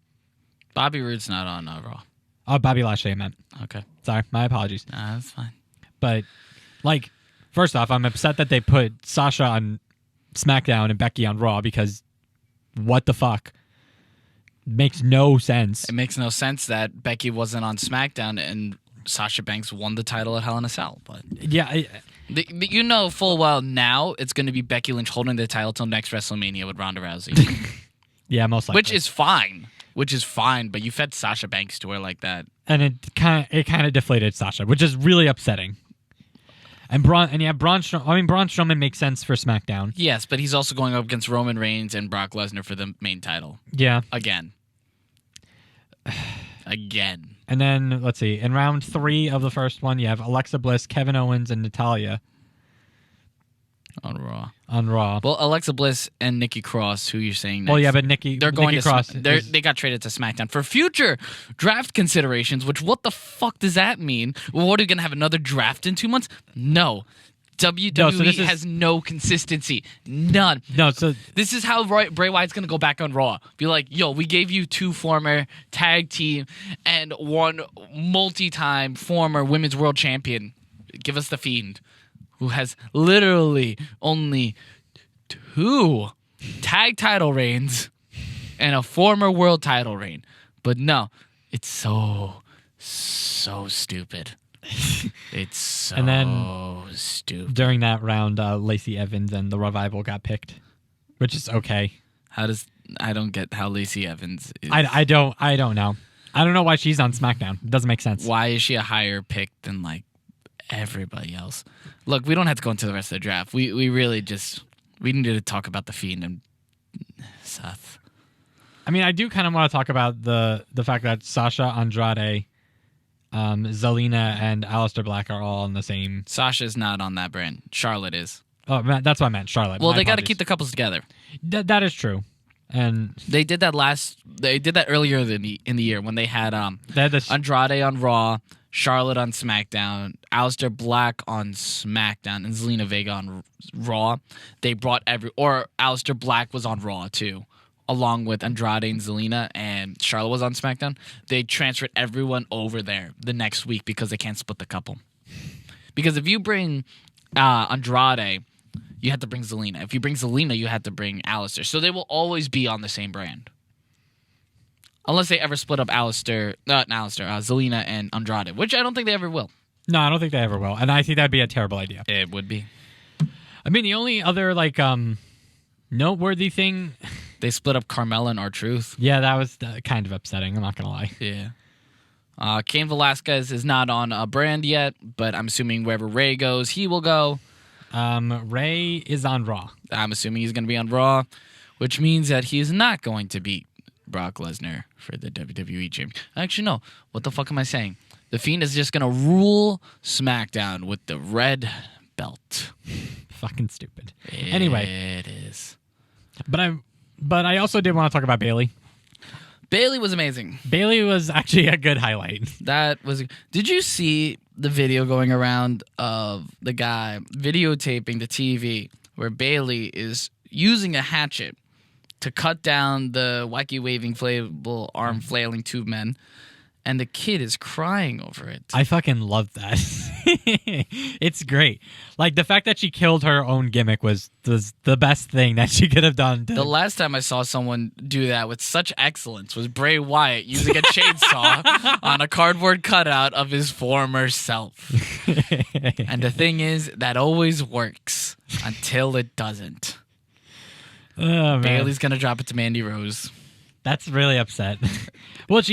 Bobby Roode's not on Raw. Oh, Bobby Lashley, I meant. Okay. Sorry, my apologies. Nah, that's fine. But, like, first off, I'm upset that they put Sasha on SmackDown and Becky on Raw because what the fuck? Makes no sense. It makes no sense that Becky wasn't on SmackDown and Sasha Banks won the title at Hell in a Cell. But yeah, you know full well now it's going to be Becky Lynch holding the title till next WrestleMania with Ronda Rousey. Yeah, most likely. Which is fine, but you fed Sasha Banks to her like that. And it kind of deflated Sasha, which is really upsetting. And Braun Strowman makes sense for SmackDown. Yes, but he's also going up against Roman Reigns and Brock Lesnar for the main title. Yeah. Again. And then, let's see, in round 3 of the first one, you have Alexa Bliss, Kevin Owens, and Natalya. on Raw. On Raw. Well, Alexa Bliss and Nikki Cross, who you're saying next. Well, yeah, but they're going Nikki to Cross. they got traded to SmackDown for future draft considerations. Which what the fuck does that mean? Well, what are we gonna have another draft in 2 months? No. WWE has no consistency. None. No, so this is how Bray Wyatt's going to go back on Raw. Be like, yo, we gave you 2 former tag team and 1 multi-time former women's world champion. Give us the Fiend, who has literally only 2 tag title reigns and a former world title reign. But no, it's so stupid. It's so and then stupid. During that round, Lacey Evans and the Revival got picked, which is okay. I don't get how Lacey Evans is. I don't know. I don't know why she's on SmackDown. It doesn't make sense. Why is she a higher pick than like everybody else? Look, we don't have to go into the rest of the draft. We really just we needed to talk about the Fiend and Seth. I mean, I do kind of want to talk about the fact that Sasha, Andrade, Zelina, and Aleister Black are all on the same. Sasha's not on that brand. Charlotte is. Oh, that's what I meant. Charlotte. Well, they got to keep the couples together. That is true, and they did that earlier in the year when they had this Andrade on Raw, Charlotte on SmackDown, Aleister Black on SmackDown, and Zelina Vega on Raw. They brought Aleister Black was on Raw too, along with Andrade and Zelina, and Charlotte was on SmackDown. They transferred everyone over there the next week because they can't split the couple. Because if you bring Andrade, you have to bring Zelina. If you bring Zelina, you have to bring Aleister. So they will always be on the same brand. Unless they ever split up Zelina and Andrade, which I don't think they ever will. No, I don't think they ever will. And I think that'd be a terrible idea. It would be. I mean, the only other noteworthy thing... They split up Carmella and R-Truth. Yeah, that was kind of upsetting. I'm not going to lie. Yeah. Cain Velasquez is not on a brand yet, but I'm assuming wherever Ray goes, he will go. Ray is on Raw. I'm assuming he's going to be on Raw, which means that he is not going to beat Brock Lesnar for the WWE Championship. Actually, no. What the fuck am I saying? The Fiend is just going to rule SmackDown with the red belt. Fucking stupid. Anyway. It is. But I also did want to talk about Bayley. Bayley was amazing. Bayley was actually a good highlight. Did you see the video going around of the guy videotaping the TV where Bayley is using a hatchet to cut down the wacky waving inflatable arm flailing tube men, and the kid is crying over it? I fucking love that. It's great. Like, the fact that she killed her own gimmick was the best thing that she could have done. The last time I saw someone do that with such excellence was Bray Wyatt using a chainsaw on a cardboard cutout of his former self. And the thing is, that always works until it doesn't. Oh, man. Bayley's going to drop it to Mandy Rose. That's really upset. Well,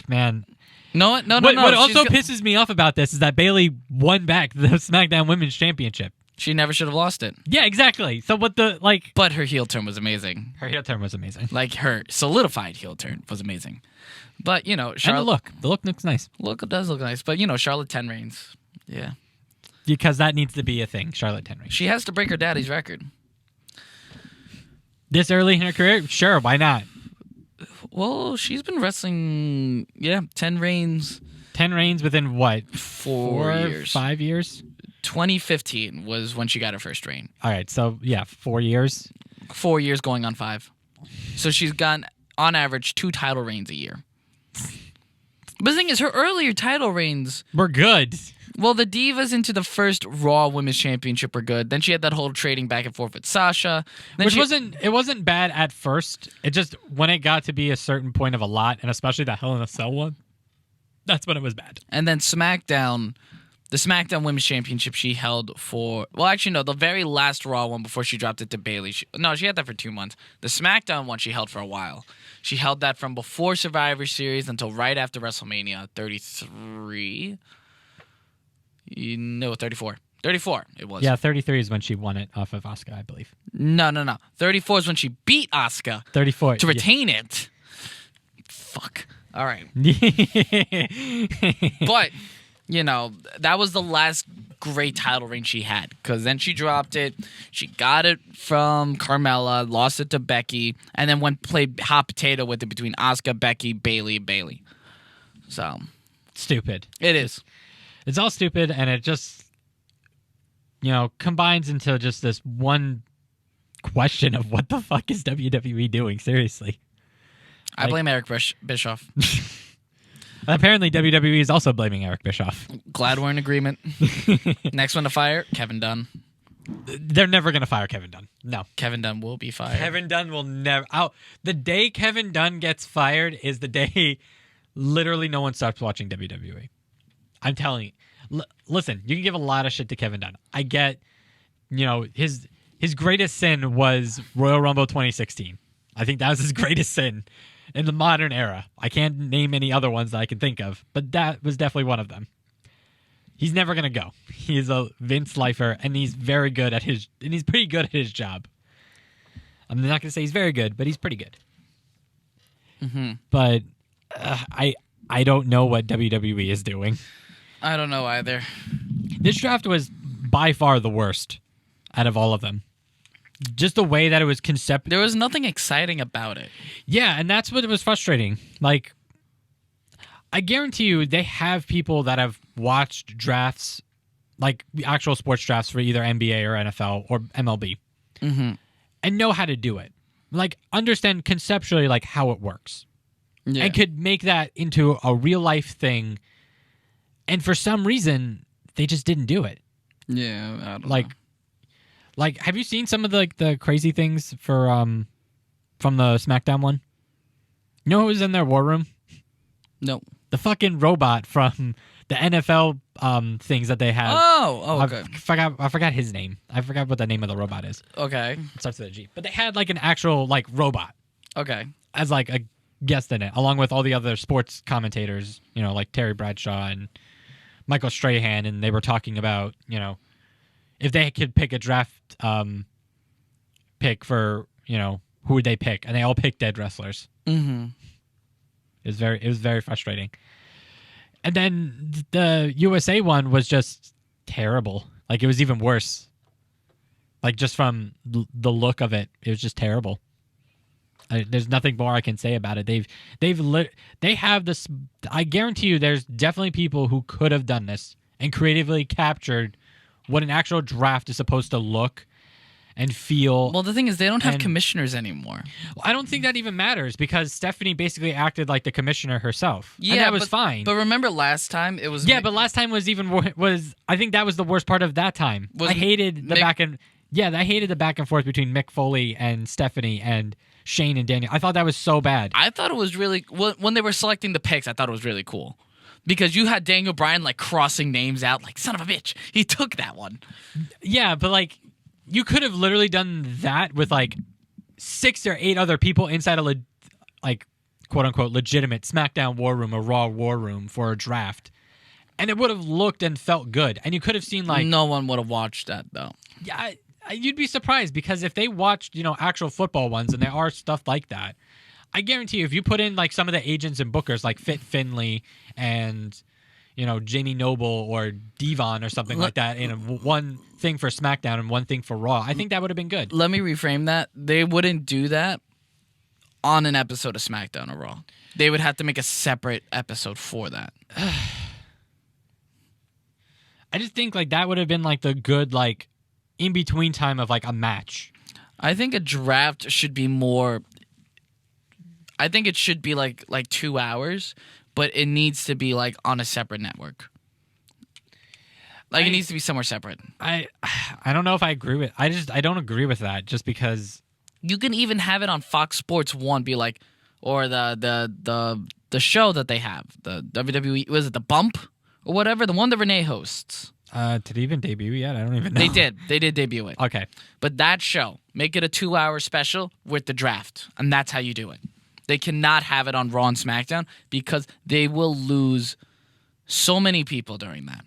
man. No. What also pisses me off about this is that Bayley won back the SmackDown Women's Championship. She never should have lost it. Yeah, exactly. So But her heel turn was amazing. Her heel turn was amazing. Like, her solidified heel turn was amazing. But, Charlotte... And the look looks nice. Look does look nice. But, Charlotte 10 reigns. Yeah. Because that needs to be a thing, Charlotte 10 reigns. She has to break her daddy's record. This early in her career? Sure, why not? Well, she's been wrestling, 10 reigns. 10 reigns within what? 4 years. 5 years? 2015 was when she got her first reign. All right, so 4 years. 4 years going on 5. So she's gotten, on average, 2 title reigns a year. But the thing is, her earlier title reigns were good. Well, the Divas into the first Raw Women's Championship were good. Then she had that whole trading back and forth with Sasha. It wasn't bad at first. It just, when it got to be a certain point of a lot, and especially the Hell in a Cell one, that's when it was bad. And then SmackDown, the SmackDown Women's Championship she held for... Well, actually, no, the very last Raw one before she dropped it to Bayley. She had that for 2 months. The SmackDown one she held for a while. She held that from before Survivor Series until right after WrestleMania 33... No, 34. 34 it was. Yeah, 33 is when she won it off of Asuka, I believe. No. 34 is when she beat Asuka. 34. To retain it. Fuck. All right. But, that was the last great title reign she had, because then she dropped it. She got it from Carmella, lost it to Becky, and then played hot potato with it between Asuka, Becky, Bayley. So Stupid. it is. It's all stupid, and it just, combines into just this one question of what the fuck is WWE doing? Seriously. I blame Eric Bischoff. Apparently, WWE is also blaming Eric Bischoff. Glad we're in agreement. Next one to fire, Kevin Dunn. They're never going to fire Kevin Dunn. No. Kevin Dunn will be fired. Kevin Dunn will never... the day Kevin Dunn gets fired is the day literally no one stops watching WWE. I'm telling you. Listen, you can give a lot of shit to Kevin Dunn. I get, his greatest sin was Royal Rumble 2016. I think that was his greatest sin in the modern era. I can't name any other ones that I can think of, but that was definitely one of them. He's never going to go. He's a Vince lifer, and he's very good at he's pretty good at his job. I'm not going to say he's very good, but he's pretty good. Mm-hmm. But I don't know what WWE is doing. I don't know either. This draft was by far the worst out of all of them. Just the way that it was concept. There was nothing exciting about it. Yeah, and that's what was frustrating. Like, I guarantee you they have people that have watched drafts, like actual sports drafts for either NBA or NFL or MLB, and know how to do it. Like, understand conceptually like how it works. Yeah. And could make that into a real life thing. And for some reason, they just didn't do it. Yeah, I don't know. Like, have you seen some of the crazy things for from the SmackDown one? You know who was in their war room? No. The fucking robot from the NFL things that they have. Oh, okay. I forgot his name. I forgot what the name of the robot is. Okay. It starts with a G. But they had like an actual like robot. Okay. As like a guest in it, along with all the other sports commentators, like Terry Bradshaw and Michael Strahan, and they were talking about, if they could pick a draft pick for, who would they pick? And they all picked dead wrestlers. Mm-hmm. It was very frustrating. And then the USA one was just terrible. Like, it was even worse. Like, just from the look of it, it was just terrible. There's nothing more I can say about it. They have this. I guarantee you, there's definitely people who could have done this and creatively captured what an actual draft is supposed to look and feel. Well, the thing is, they don't have commissioners anymore. I don't think that even matters, because Stephanie basically acted like the commissioner herself. Yeah, and that was fine. But remember last time it was. Yeah, but last time was I think that was the worst part of that time. I hated the back and forth between Mick Foley and Stephanie and Shane and Daniel. I thought that was so bad. I thought it was really when they were selecting the picks. I thought it was really cool because you had Daniel Bryan like crossing names out, like son of a bitch. He took that one. Yeah, but like you could have literally done that with like 6 or 8 other people inside a like quote unquote legitimate SmackDown War Room or Raw War Room for a draft, and it would have looked and felt good. And you could have seen like no one would have watched that though. Yeah. You'd be surprised, because if they watched, actual football ones, and there are stuff like that, I guarantee you, if you put in like some of the agents and bookers like Fit Finley and, Jamie Noble or Devon or something like that in one thing for SmackDown and one thing for Raw, I think that would have been good. Let me reframe that. They wouldn't do that on an episode of SmackDown or Raw. They would have to make a separate episode for that. I just think like that would have been like the good like in between time of like a match. I think a draft should be more. I think it should be like 2 hours, but it needs to be like on a separate network. Like it needs to be somewhere separate. I don't know if I agree with. I don't agree with that, just because you can even have it on Fox Sports 1, be like, or the show that they have, the WWE, was it The Bump or whatever, the one that Renee hosts. Did it even debut yet? I don't even know. They did debut it. Okay. But that show, make it a 2-hour special with the draft, and that's how you do it. They cannot have it on Raw and SmackDown because they will lose so many people during that.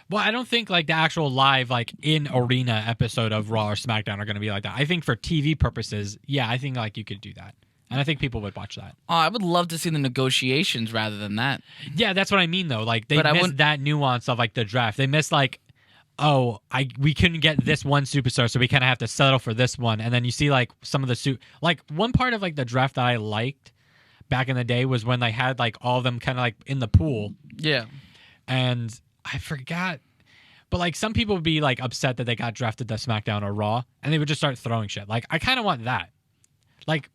Well, I don't think like the actual live like in arena episode of Raw or SmackDown are going to be like that. I think for TV purposes, yeah, I think like you could do that. And I think people would watch that. Oh, I would love to see the negotiations rather than that. Yeah, that's what I mean, though. Like, they missed that nuance of, like, the draft. They missed, like, oh, we couldn't get this one superstar, so we kind of have to settle for this one. And then you see like some of the like one part of like the draft that I liked back in the day was when they had like all of them kind of like in the pool. Yeah. And I forgot, but like some people would be like upset that they got drafted to SmackDown or Raw, and they would just start throwing shit. Like I kind of want that. Like,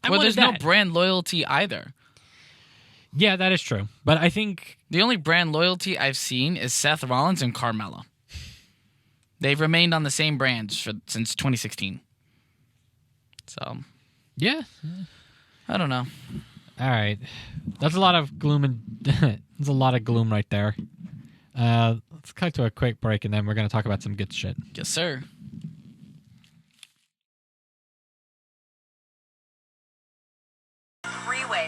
Well, there's no brand loyalty either. Yeah, that is true. But I think the only brand loyalty I've seen is Seth Rollins and Carmella. They've remained on the same brand since 2016. So, yeah, I don't know. All right, that's a lot of gloom and there's a lot of gloom right there. Let's cut to a quick break, and then we're gonna talk about some good shit. Yes, sir.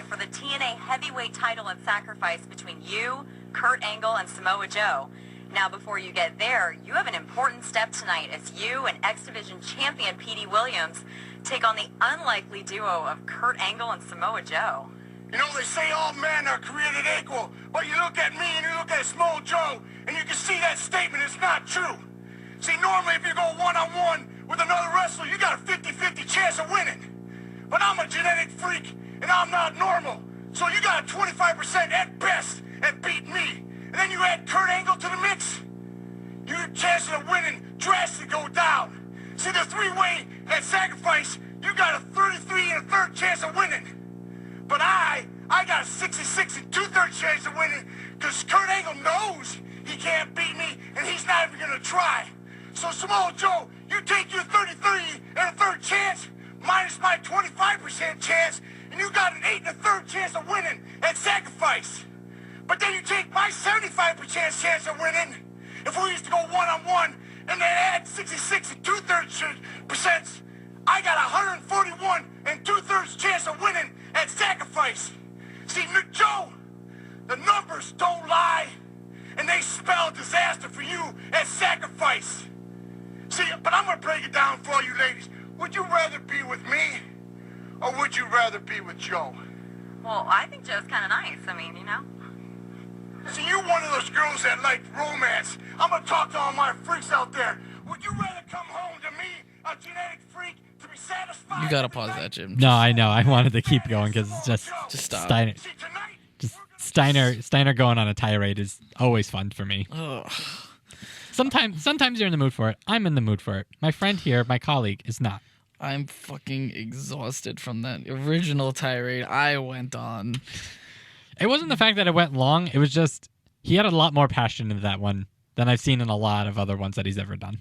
For the TNA heavyweight title and sacrifice between you, Kurt Angle, and Samoa Joe. Now, before you get there, you have an important step tonight as you and X Division champion Petey Williams take on the unlikely duo of Kurt Angle and Samoa Joe. You know, they say all men are created equal, but you look at me and you look at Samoa Joe, and you can see that statement is not true. See, normally if you go one-on-one with another wrestler, you got a 50-50 chance of winning. But I'm a genetic freak, and I'm not normal. So you got a 25% at best at beating me. And then you add Kurt Angle to the mix, your chances of winning drastically go down. See, the three-way at sacrifice, you got a 33 and a third chance of winning. But I got a 66 and two-thirds chance of winning because Kurt Angle knows he can't beat me, and he's not even going to try. So, Samoa Joe, you take your 33 and a third chance minus my 25% chance, and you got an 8 and a third chance of winning at sacrifice. But then you take my 75% chance of winning, if we used to go one-on-one, and then add 66 and two-thirds percent, I got 141 and two-thirds chance of winning at sacrifice. See, Joe, the numbers don't lie, and they spell disaster for you at sacrifice. See, but I'm going to break it down for all you ladies. Would you rather be with me, or would you rather be with Joe? Well, I think Joe's kind of nice. I mean, you know. See, you're one of those girls that like romance. I'm going to talk to all my freaks out there. Would you rather come home to me, a genetic freak, to be satisfied? You got to pause that, Jim. No, I know. I wanted to keep going because it's just stop. Steiner going on a tirade is always fun for me. Ugh. Sometimes you're in the mood for it. I'm in the mood for it. My friend here, my colleague, is not. I'm fucking exhausted from that original tirade I went on. It wasn't the fact that it went long. It was just he had a lot more passion in that one than I've seen in a lot of other ones that he's ever done.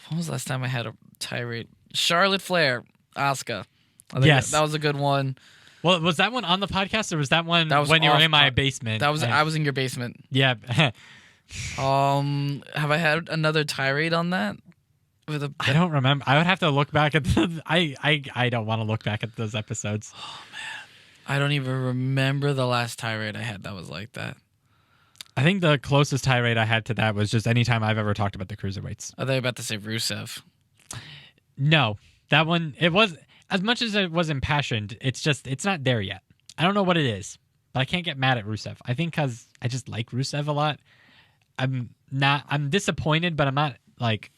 When was the last time I had a tirade? Charlotte Flair, Asuka. Yes. That was a good one. Well, was that one on the podcast, or was that one when you were in my basement? I was in your basement. Yeah. Have I had another tirade on that? I don't remember. I would have to look back at I don't want to look back at those episodes. Oh man, I don't even remember the last tirade I had that was like that. I think the closest tirade I had to that was just anytime I've ever talked about the cruiserweights. Are they about to say Rusev? No, that one, it was, as much as it was impassioned, it's not there yet. I don't know what it is, but I can't get mad at Rusev. I think because I just like Rusev a lot. I'm disappointed, but I'm not like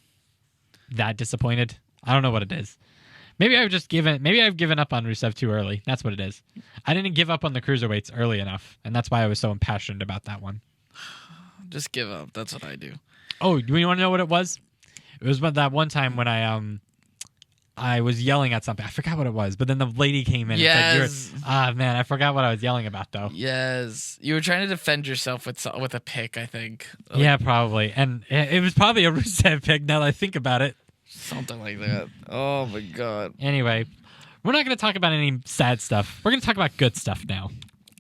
that disappointed. I don't know what it is. Maybe I've given up on Rusev too early. That's what it is. I didn't give up on the cruiserweights early enough, and that's why I was so impassioned about that one. Just give up. That's what I do. Oh, do you want to know what it was? It was that one time when I was yelling at something. I forgot what it was, but then the lady came in. Yes. And said, man, I forgot what I was yelling about though. Yes, you were trying to defend yourself with a pick, I think. Yeah, probably, and it was probably a Rusev pick. Now that I think about it, something like that. Oh my god. Anyway, we're not going to talk about any sad stuff. We're going to talk about good stuff now.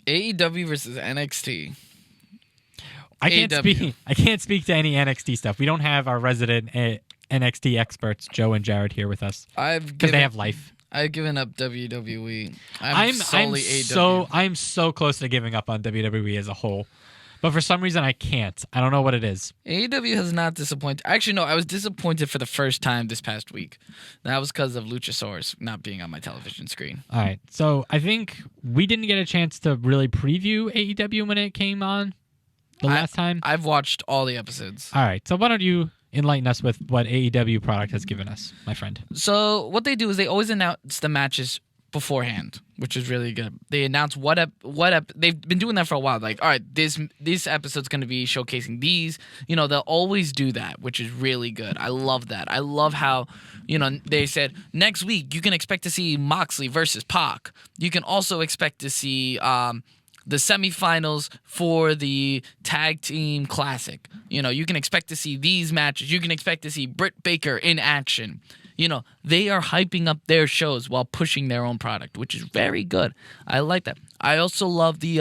AEW versus NXT. I can't speak to any NXT stuff. We don't have our resident NXT experts, Joe and Jared, here with us because they have life. I've given up WWE. I'm so close to giving up on WWE as a whole, but for some reason I can't. I don't know what it is. AEW has not disappointed. Actually, no, I was disappointed for the first time this past week. That was because of Luchasaurus not being on my television screen. All right, so I think we didn't get a chance to really preview AEW when it came on. the last time? I've watched all the episodes. All right. So why don't you enlighten us with what AEW product has given us, my friend? So what they do is they always announce the matches beforehand, which is really good. They announce they've been doing that for a while. Like, all right, this episode's going to be showcasing these. They'll always do that, which is really good. I love that. I love how, they said next week you can expect to see Moxley versus Pac. You can also expect to see the semifinals for the Tag Team Classic. You can expect to see these matches. You can expect to see Britt Baker in action. They are hyping up their shows while pushing their own product, which is very good. I like that. I also love the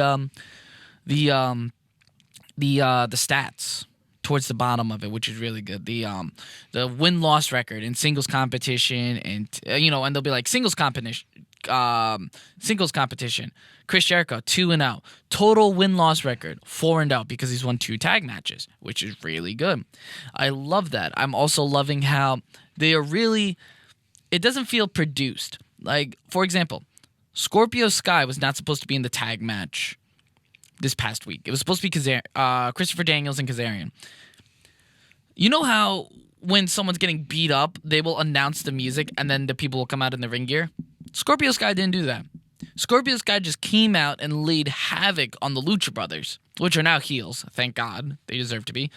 stats towards the bottom of it, which is really good. The win-loss record in singles competition, and and they'll be like singles competition. Chris Jericho 2-0. Total win-loss record 4-0 because he's won 2 tag matches, which is really good. I love that. I'm also loving how they are really. It doesn't feel produced. Like, for example, Scorpio Sky was not supposed to be in the tag match this past week. It was supposed to be Christopher Daniels and Kazarian. You know how when someone's getting beat up, they will announce the music and then the people will come out in the ring gear? Scorpio Sky didn't do that. Scorpio Sky just came out and laid havoc on the Lucha Brothers, which are now heels. Thank God. They deserve to be.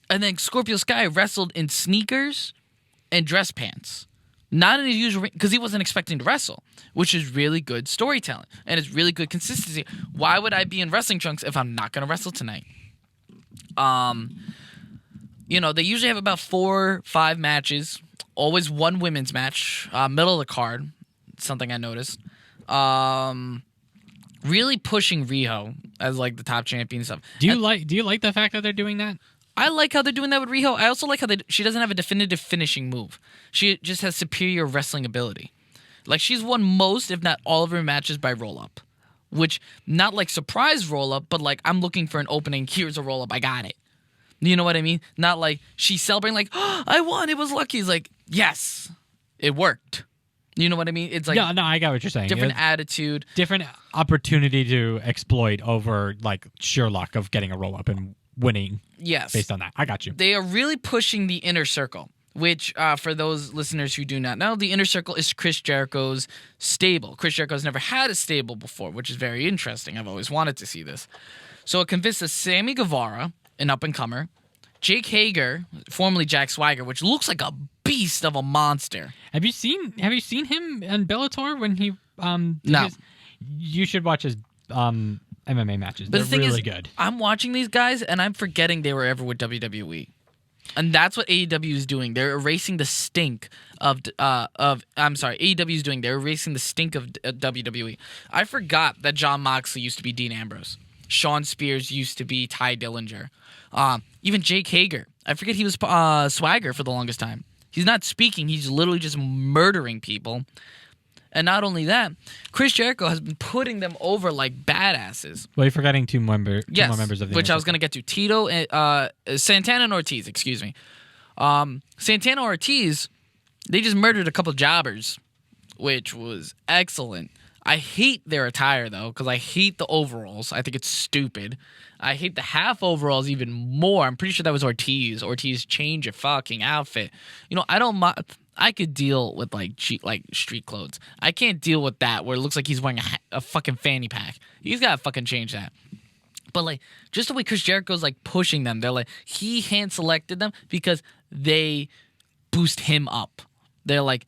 And then Scorpio Sky wrestled in sneakers and dress pants. Not in his usual ring, because he wasn't expecting to wrestle, which is really good storytelling. And it's really good consistency. Why would I be in wrestling trunks if I'm not going to wrestle tonight? They usually have about 4-5 matches. Always one women's match, middle of the card. Something I noticed. Really pushing Riho as like the top champion and stuff. Do you like the fact that they're doing that? I like how they're doing that with Riho. I also like how she doesn't have a definitive finishing move. She just has superior wrestling ability. Like, she's won most, if not all of her matches by roll-up. Which, not like surprise roll-up, but like, I'm looking for an opening, here's a roll-up, I got it. You know what I mean? Not like, she's celebrating like, oh, I won, it was lucky. It's like, yes, it worked. You know what I mean? It's like, yeah, no, I got what you're saying. Different attitude. Different opportunity to exploit over, like, sheer luck of getting a roll-up and winning. Yes. Based on that. I got you. They are really pushing the Inner Circle, which, for those listeners who do not know, the Inner Circle is Chris Jericho's stable. Chris Jericho's never had a stable before, which is very interesting. I've always wanted to see this. So it consists of Sammy Guevara, an up-and-comer, Jake Hager, formerly Jack Swagger, which looks like a beast of a monster. Have you seen him in Bellator when he No. You should watch his MMA matches. But They're the thing really is, good. I'm watching these guys and I'm forgetting they were ever with WWE. And that's what AEW is doing. They're erasing the stink AEW is doing. They're erasing the stink of WWE. I forgot that Jon Moxley used to be Dean Ambrose. Sean Spears used to be Ty Dillinger. Even Jake Hager. I forget he was Swagger for the longest time. He's not speaking. He's literally just murdering people. And not only that, Chris Jericho has been putting them over like badasses. Well, you're forgetting two more members of the which I was going to get to. Tito and Santana and Ortiz, excuse me. Santana and Ortiz, they just murdered a couple jobbers, which was excellent. I hate their attire, though, because I hate the overalls. I think it's stupid. I hate the half overalls even more. I'm pretty sure that was Ortiz. Ortiz changed your fucking outfit. I could deal with like street clothes. I can't deal with that where it looks like he's wearing a fucking fanny pack. He's got to fucking change that. But like just the way Chris Jericho's like pushing them, they're like he hand selected them because they boost him up. They're like,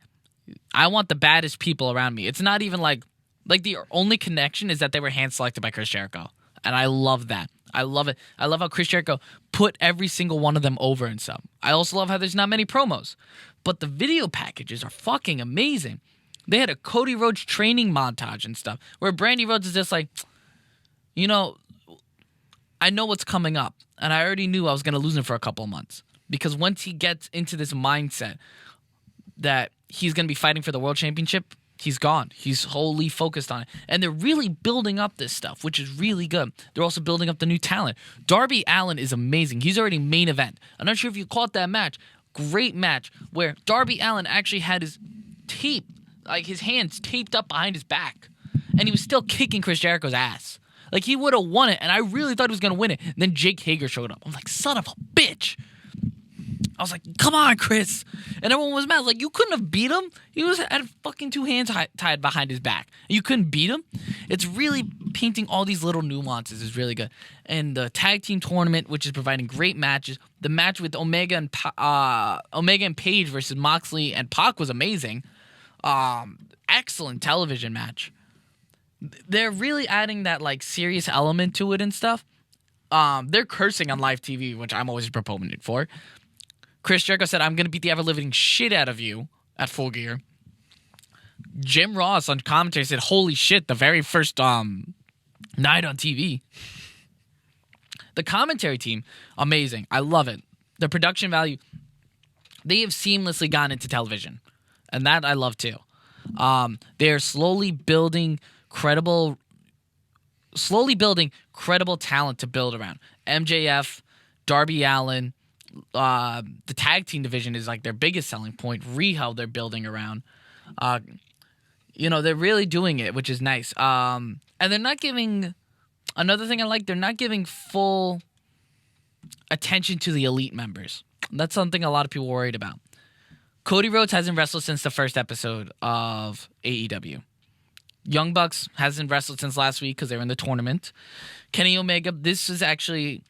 I want the baddest people around me. It's not even like the only connection is that they were hand selected by Chris Jericho, and I love that. I love it. I love how Chris Jericho put every single one of them over and stuff. I also love how there's not many promos. But the video packages are fucking amazing. They had a Cody Rhodes training montage and stuff where Brandy Rhodes is just like, I know what's coming up. And I already knew I was going to lose him for a couple of months. Because once he gets into this mindset that he's going to be fighting for the world championship, he's gone. He's wholly focused on it. And they're really building up this stuff, which is really good. They're also building up the new talent. Darby Allin is amazing. He's already main event. I'm not sure if you caught that match. Great match where Darby Allin actually had his his hands taped up behind his back. And he was still kicking Chris Jericho's ass. Like, he would have won it, and I really thought he was going to win it. And then Jake Hager showed up. I'm like, son of a bitch. I was like, come on, Chris. And everyone was mad. Like, you couldn't have beat him. He had fucking 2 hands tied behind his back. You couldn't beat him. It's really painting all these little nuances is really good. And the tag team tournament, which is providing great matches. The match with Omega and Page versus Moxley and Pac was amazing. Excellent television match. They're really adding that, like, serious element to it and stuff. They're cursing on live TV, which I'm always a proponent for. Chris Jericho said, I'm going to beat the ever-living shit out of you at Full Gear. Jim Ross on commentary said, holy shit, the very first night on TV. The commentary team, amazing. I love it. The production value, they have seamlessly gone into television. And that I love too. They're slowly building credible talent to build around. MJF, Darby Allin, the tag team division is like their biggest selling point. Riho they're building around. They're really doing it, which is nice. And they're not giving, another thing I like, they're not giving full attention to the elite members. That's something a lot of people are worried about. Cody Rhodes hasn't wrestled since the first episode of AEW. Young Bucks hasn't wrestled since last week because they were in the tournament. Kenny Omega, this is actually...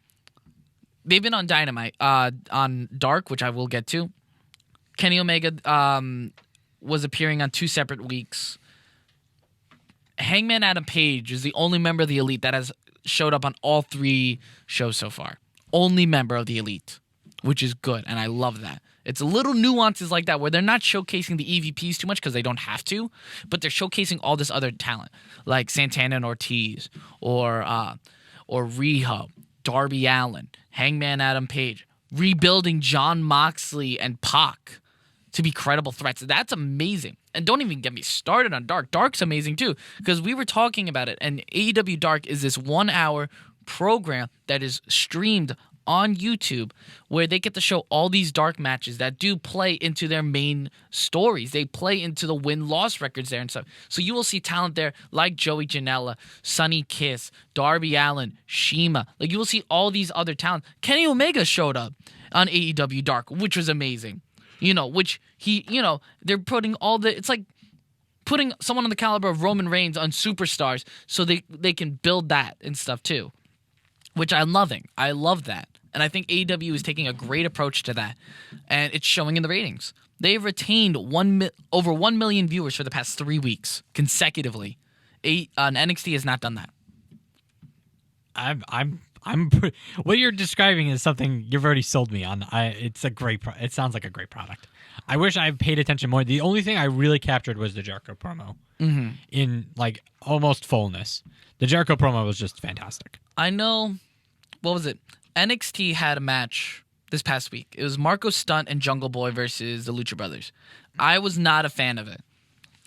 They've been on Dynamite, on Dark, which I will get to. Kenny Omega was appearing on 2 separate weeks. Hangman Adam Page is the only member of the Elite that has showed up on all 3 shows so far. Only member of the Elite, which is good, and I love that. It's little nuances like that where they're not showcasing the EVPs too much because they don't have to, but they're showcasing all this other talent, like Santana and Ortiz, or Riho, Darby Allin, Hangman Adam Page, rebuilding John Moxley and Pac to be credible threats. That's amazing. And don't even get me started on Dark. Dark's amazing too, because we were talking about it, and AEW Dark is this 1-hour program that is streamed on YouTube where they get to show all these dark matches that do play into their main stories. They play into the win-loss records there and stuff. So you will see talent there like Joey Janela, Sonny Kiss, Darby Allin, Shima. Like, you will see all these other talents. Kenny Omega showed up on AEW Dark, which was amazing. They're putting it's like putting someone on the caliber of Roman Reigns on Superstars so they can build that and stuff too, which I'm loving. I love that. And I think AEW is taking a great approach to that, and it's showing in the ratings. They've retained over 1 million viewers for the past 3 weeks consecutively. NXT has not done that. What you're describing is something you've already sold me on. It's a great. It sounds like a great product. I wish I paid attention more. The only thing I really captured was the Jericho promo in like almost fullness. The Jericho promo was just fantastic. I know. What was it? NXT had a match this past week. It was Marco Stunt and Jungle Boy versus the Lucha Brothers. I was not a fan of it.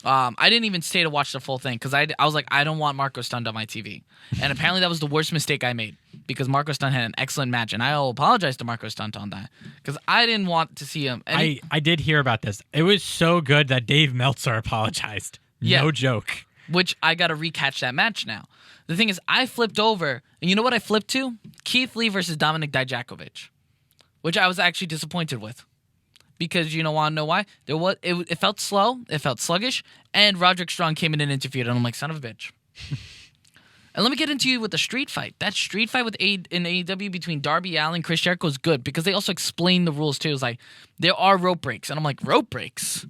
I didn't even stay to watch the full thing because I was like, I don't want Marco Stunt on my TV. And apparently that was the worst mistake I made because Marco Stunt had an excellent match. And I'll apologize to Marco Stunt on that because I didn't want to see him. I did hear about this. It was so good that Dave Meltzer apologized. No joke. Which I got to recatch that match now. The thing is, I flipped over, and you know what I flipped to? Keith Lee versus Dominik Dijakovic, which I was actually disappointed with. Because you want to know why? It felt slow, it felt sluggish, and Roderick Strong came in and interfered, and I'm like, son of a bitch. And let me get into you with the street fight. That street fight in AEW between Darby Allin and Chris Jericho is good, because they also explain the rules, too. It's like, there are rope breaks, and I'm like, rope breaks?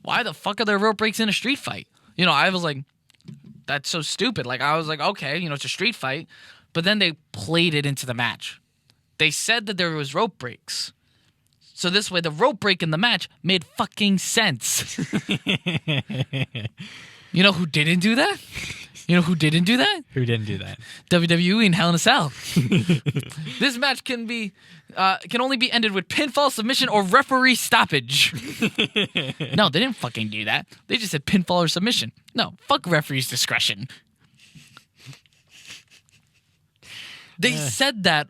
Why the fuck are there rope breaks in a street fight? I was like, that's so stupid. Like, I was like, okay, it's a street fight. But then they played it into the match. They said that there was rope breaks. So this way, the rope break in the match made fucking sense. You know who didn't do that? Who didn't do that? Who didn't do that? WWE in Hell in a Cell. This match can only be ended with pinfall, submission, or referee stoppage. No, they didn't fucking do that. They just said pinfall or submission. No, fuck referee's discretion. They said that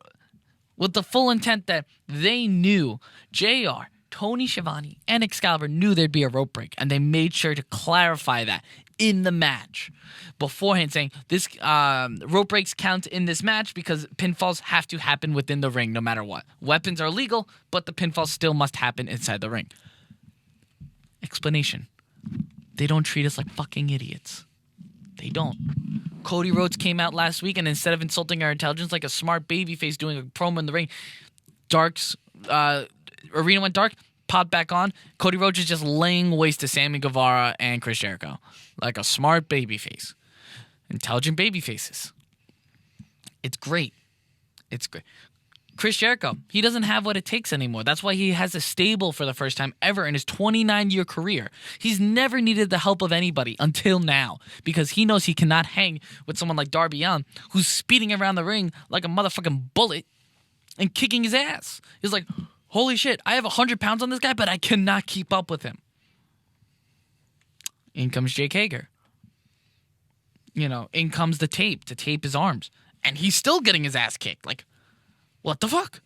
with the full intent that they knew JR, Tony Schiavone, and Excalibur knew there'd be a rope break, and they made sure to clarify that in the match beforehand, saying this rope breaks count in this match because pinfalls have to happen within the ring no matter what. Weapons are legal, but the pinfalls still must happen inside the ring. Explanation. They don't treat us like fucking idiots. They don't. Cody Rhodes came out last week, and instead of insulting our intelligence like a smart babyface doing a promo in the ring, Arena went dark, popped back on. Cody Rhodes is just laying waste to Sammy Guevara and Chris Jericho like a smart babyface. Intelligent babyfaces. It's great. It's great. Chris Jericho, he doesn't have what it takes anymore. That's why he has a stable for the first time ever in his 29-year career. He's never needed the help of anybody until now because he knows he cannot hang with someone like Darby Allin who's speeding around the ring like a motherfucking bullet and kicking his ass. He's like, holy shit, I have 100 pounds on this guy, but I cannot keep up with him. In comes Jake Hager. In comes the tape to tape his arms. And he's still getting his ass kicked. Like, what the fuck?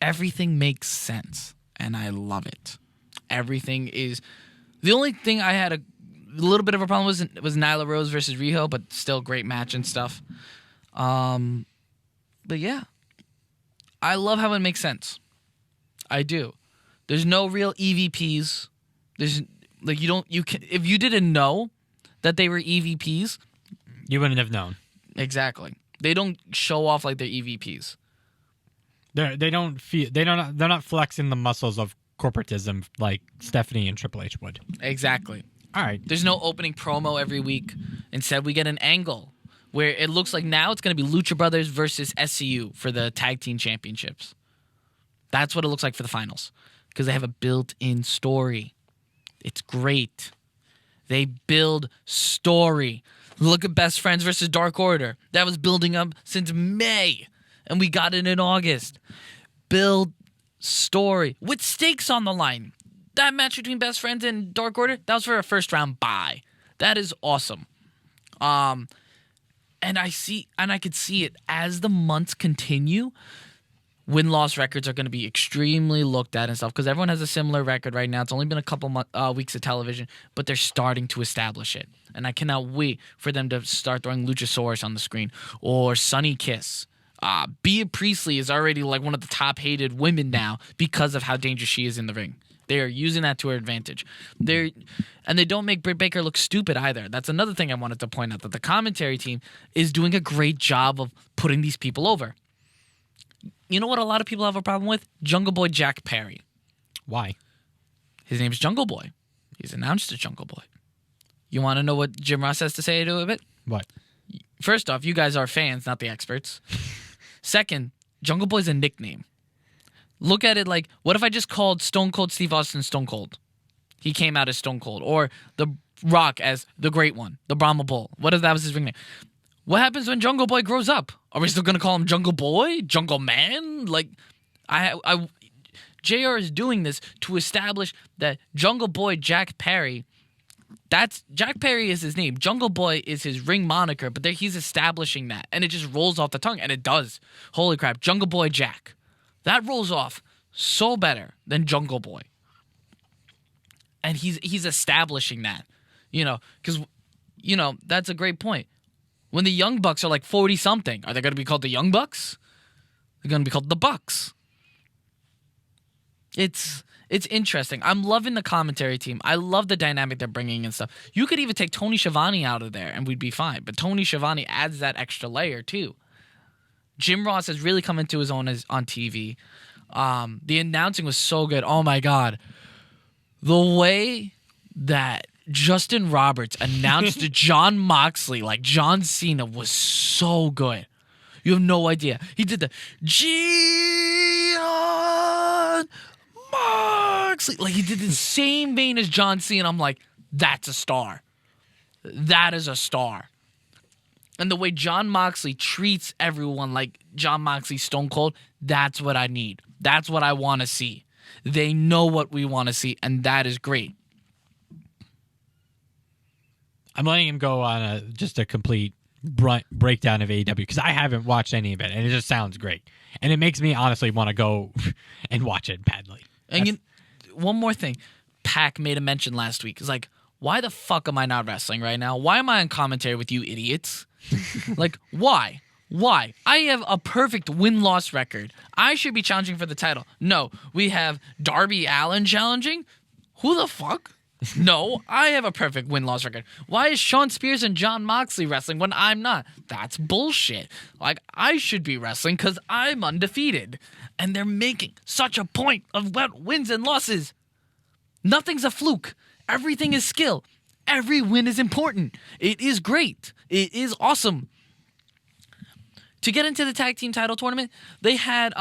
Everything makes sense, and I love it. Everything is... The only thing I had a little bit of a problem was Nyla Rose versus Riho, but still great match and stuff. But yeah. I love how it makes sense. I do. There's no real EVPs. There's... Like, if you didn't know that they were EVPs... You wouldn't have known. Exactly. They don't show off like they're EVPs. They're not flexing the muscles of corporatism like Stephanie and Triple H would. Exactly. All right. There's no opening promo every week. Instead, we get an angle where it looks like now it's going to be Lucha Brothers versus SCU for the tag team championships. That's what it looks like for the finals because they have a built-in story. It's great. They build story. Look at Best Friends versus Dark Order. That was building up since May, and we got it in August. Build story with stakes on the line. That match between Best Friends and Dark Order, that was for a first-round bye. That is awesome. And I could see it as the months continue. Win-loss records are going to be extremely looked at and stuff because everyone has a similar record right now. It's only been a couple weeks of television, but they're starting to establish it. And I cannot wait for them to start throwing Luchasaurus on the screen or Sunny Kiss. Bea Priestley is already like one of the top-hated women now because of how dangerous she is in the ring. They are using that to her advantage. And they don't make Britt Baker look stupid either. That's another thing I wanted to point out, that the commentary team is doing a great job of putting these people over. You know what a lot of people have a problem with? Jungle Boy Jack Perry. Why? His name's Jungle Boy. He's announced as Jungle Boy. You want to know what Jim Ross has to say to it? What? First off, you guys are fans, not the experts. Second, Jungle Boy's a nickname. Look at it like, what if I just called Stone Cold Steve Austin Stone Cold? He came out as Stone Cold. Or The Rock as The Great One, the Brahma Bull. What if that was his ring name? What happens when Jungle Boy grows up? Are we still going to call him Jungle Boy? Jungle Man? Like, JR is doing this to establish that Jungle Boy Jack Perry, Jack Perry is his name. Jungle Boy is his ring moniker, but he's establishing that. And it just rolls off the tongue, and it does. Holy crap, Jungle Boy Jack. That rolls off so better than Jungle Boy. And he's establishing that, because, that's a great point. When the Young Bucks are like 40-something, are they going to be called the Young Bucks? They're going to be called the Bucks. It's interesting. I'm loving the commentary team. I love the dynamic they're bringing and stuff. You could even take Tony Schiavone out of there and we'd be fine. But Tony Schiavone adds that extra layer too. Jim Ross has really come into his own on TV. The announcing was so good. Oh my God. The way that Justin Roberts announced John Moxley like John Cena was so good. You have no idea. He did the John Moxley. Like, he did the same vein as John Cena. I'm like, that's a star. That is a star. And the way John Moxley treats everyone like John Moxley Stone Cold, that's what I need. That's what I want to see. They know what we want to see, and that is great. I'm letting him go on just a complete breakdown of AEW because I haven't watched any of it, and it just sounds great. And it makes me honestly want to go and watch it badly. And one more thing. Pac made a mention last week. It's like, why the fuck am I not wrestling right now? Why am I on commentary with you idiots? Like, why? Why? I have a perfect win-loss record. I should be challenging for the title. No, we have Darby Allin challenging? Who the fuck? No, I have a perfect win-loss record. Why is Shawn Spears and Jon Moxley wrestling when I'm not? That's bullshit. Like, I should be wrestling because I'm undefeated. And they're making such a point of what wins and losses. Nothing's a fluke. Everything is skill. Every win is important. It is great. It is awesome. To get into the tag team title tournament, they had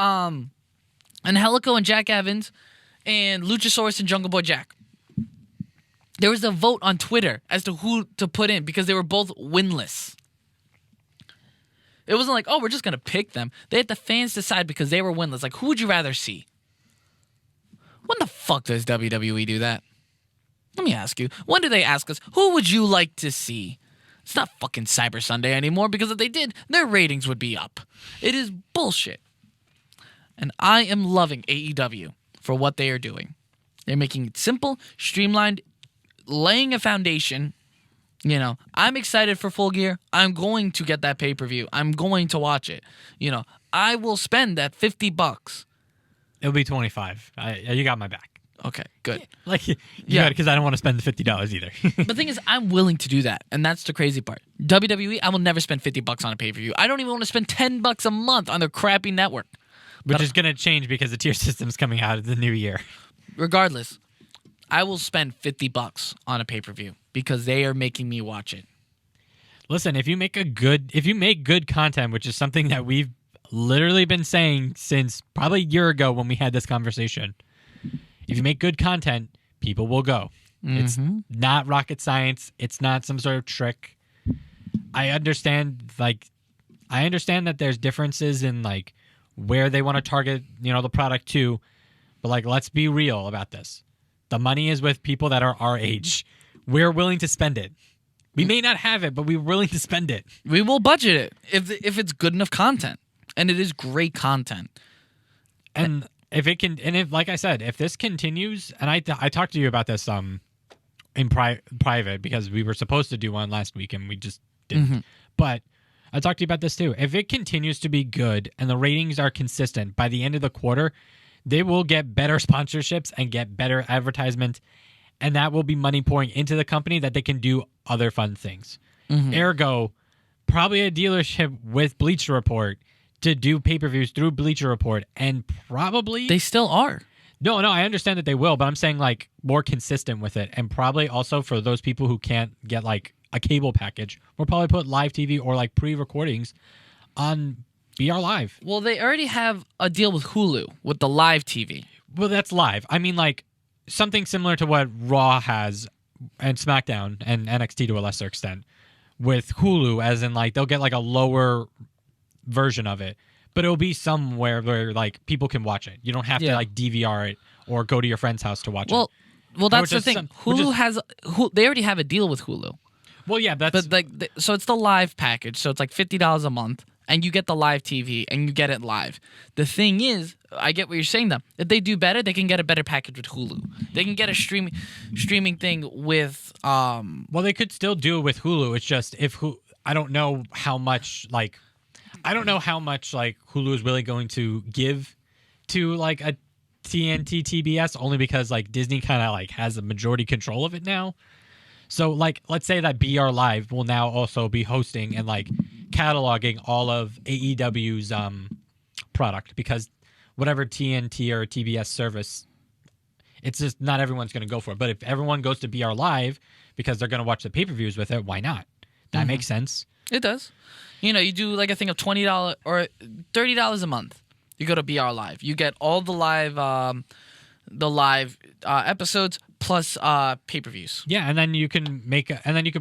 Angelico and Jack Evans and Luchasaurus and Jungle Boy Jack. There was a vote on Twitter as to who to put in because they were both winless. It wasn't like, oh, we're just going to pick them. They had the fans decide because they were winless. Like, who would you rather see? When the fuck does WWE do that? Let me ask you. When do they ask us, who would you like to see? It's not fucking Cyber Sunday anymore because if they did, their ratings would be up. It is bullshit. And I am loving AEW for what they are doing. They're making it simple, streamlined, laying a foundation. You know, I'm excited for Full Gear. I'm going to get that pay-per-view. I'm going to watch it. You know, I will spend that $50. It'll be 25. You got my back. Okay, good. Yeah, because I don't want to spend the $50 either. The thing is, I'm willing to do that, and that's the crazy part. WWE, I will never spend $50 on a pay-per-view. I don't even want to spend $10 a month on their crappy network. Which is going to change because the tier system's coming out of the new year. Regardless, I will spend $50 on a pay-per-view because they are making me watch it. Listen, if you make good content, which is something that we've literally been saying since probably a year ago when we had this conversation. If you make good content, people will go. Mm-hmm. It's not rocket science. It's not some sort of trick. I understand that there's differences in like where they want to target, the product to, but like let's be real about this. The money is with people that are our age. We're willing to spend it. We may not have it, but we're willing to spend it. We will budget it if it's good enough content, and it is great content. And if like I said, if this continues, and I talked to you about this in private because we were supposed to do one last week and we just didn't. Mm-hmm. But I talked to you about this too. If it continues to be good and the ratings are consistent by the end of the quarter, they will get better sponsorships and get better advertisement, and that will be money pouring into the company that they can do other fun things. Mm-hmm. Ergo, probably a dealership with Bleacher Report to do pay-per-views through Bleacher Report, and probably... They still are. No, I understand that they will, but I'm saying like more consistent with it, and probably also for those people who can't get like a cable package, we'll probably put live TV or like pre-recordings on BR Live. Well, they already have a deal with Hulu with the live TV. Well, that's live. I mean, like something similar to what Raw has and SmackDown and NXT to a lesser extent with Hulu, as in like they'll get like a lower version of it, but it'll be somewhere where like people can watch it. You don't have to like DVR it or go to your friend's house to watch it. Well, that's the thing. Hulu they already have a deal with Hulu. Well, yeah, so it's the live package. So it's like $50 a month, and you get the live TV, and you get it live. The thing is, I get what you're saying, though. If they do better, they can get a better package with Hulu. They can get a streaming thing with. Well, they could still do it with Hulu. It's just I don't know how much Hulu is really going to give to like a TNT TBS, only because like Disney kind of like has a majority control of it now. So like let's say that BR Live will now also be hosting and like cataloging all of AEW's product, because whatever TNT or TBS service, it's just not everyone's going to go for it. But if everyone goes to BR Live because they're going to watch the pay-per-views with it, why not? That makes sense. It does. You do like a thing of $20 or $30 a month. You go to BR Live. You get all the live episodes plus pay-per-views. Yeah, and then you can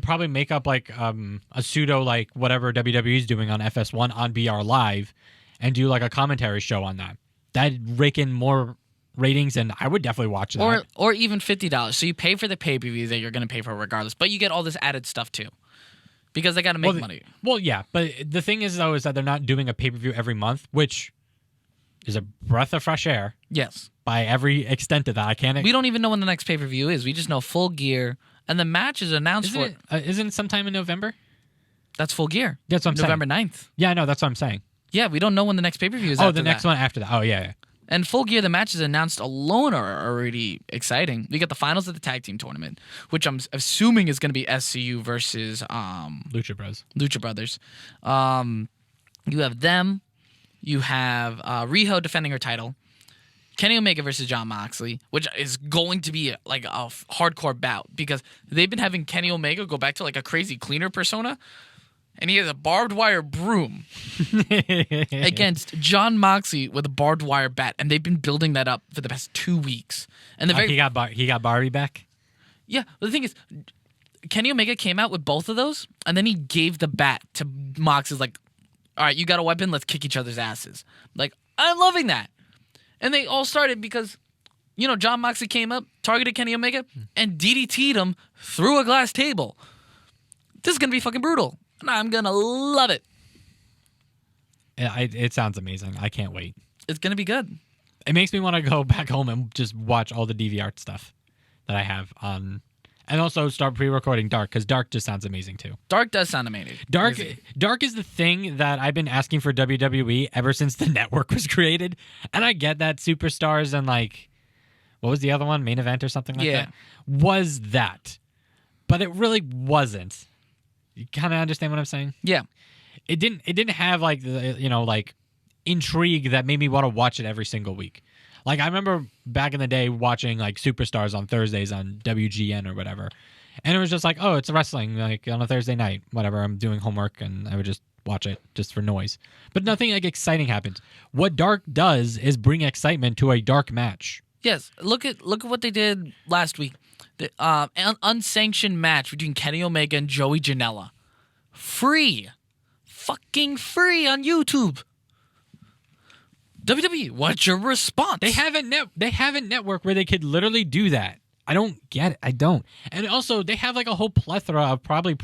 probably make up like a pseudo like whatever WWE's doing on FS1 on BR Live, and do like a commentary show on that. That'd rake in more ratings, and I would definitely watch that. Or even $50. So you pay for the pay-per-view that you're going to pay for regardless, but you get all this added stuff too. Because they got to make money. Well, yeah, but the thing is, though, is that they're not doing a pay-per-view every month, which is a breath of fresh air Yes. by every extent of that. I can't. We don't even know when the next pay-per-view is. We just know Full Gear. And the match is announced Isn't it sometime in November? That's Full Gear. That's what I'm November saying. 9th. Yeah, I know. That's what I'm saying. Yeah, we don't know when the next pay-per-view is. Oh, the next one after that. Oh, yeah. And Full Gear, the matches announced alone are already exciting. We got the finals of the tag team tournament, which I'm assuming is going to be SCU versus Lucha Bros. Lucha Brothers. You have them. You have Riho defending her title. Kenny Omega versus Jon Moxley, which is going to be like a hardcore bout because they've been having Kenny Omega go back to like a crazy cleaner persona. And he has a barbed wire broom against Jon Moxley with a barbed wire bat, and they've been building that up for the past 2 weeks. And he got Barbie back. Yeah, but the thing is, Kenny Omega came out with both of those, and then he gave the bat to Moxley. Like, all right, you got a weapon, let's kick each other's asses. Like, I'm loving that. And they all started because, Jon Moxley came up, targeted Kenny Omega, and DDT'd him through a glass table. This is gonna be fucking brutal. And I'm going to love it. Yeah, it sounds amazing. I can't wait. It's going to be good. It makes me want to go back home and just watch all the DVR stuff that I have on. And also start pre-recording Dark, because Dark just sounds amazing, too. Dark does sound amazing. Dark is the thing that I've been asking for WWE ever since the network was created. And I get that Superstars and, like, what was the other one? Main Event or something like that? Was that. But it really wasn't. You kind of understand what I'm saying? Yeah. It didn't have like like intrigue that made me want to watch it every single week. Like I remember back in the day watching like Superstars on Thursdays on WGN or whatever. And it was just like, oh, it's wrestling like on a Thursday night, whatever. I'm doing homework and I would just watch it just for noise. But nothing like exciting happens. What Dark does is bring excitement to a dark match. Yes. Look at what they did last week. The unsanctioned match between Kenny Omega and Joey Janela. Free. Fucking free on YouTube. WWE, what's your response? They have a network where they could literally do that. I don't get it. I don't. And also, they have like a whole plethora of probably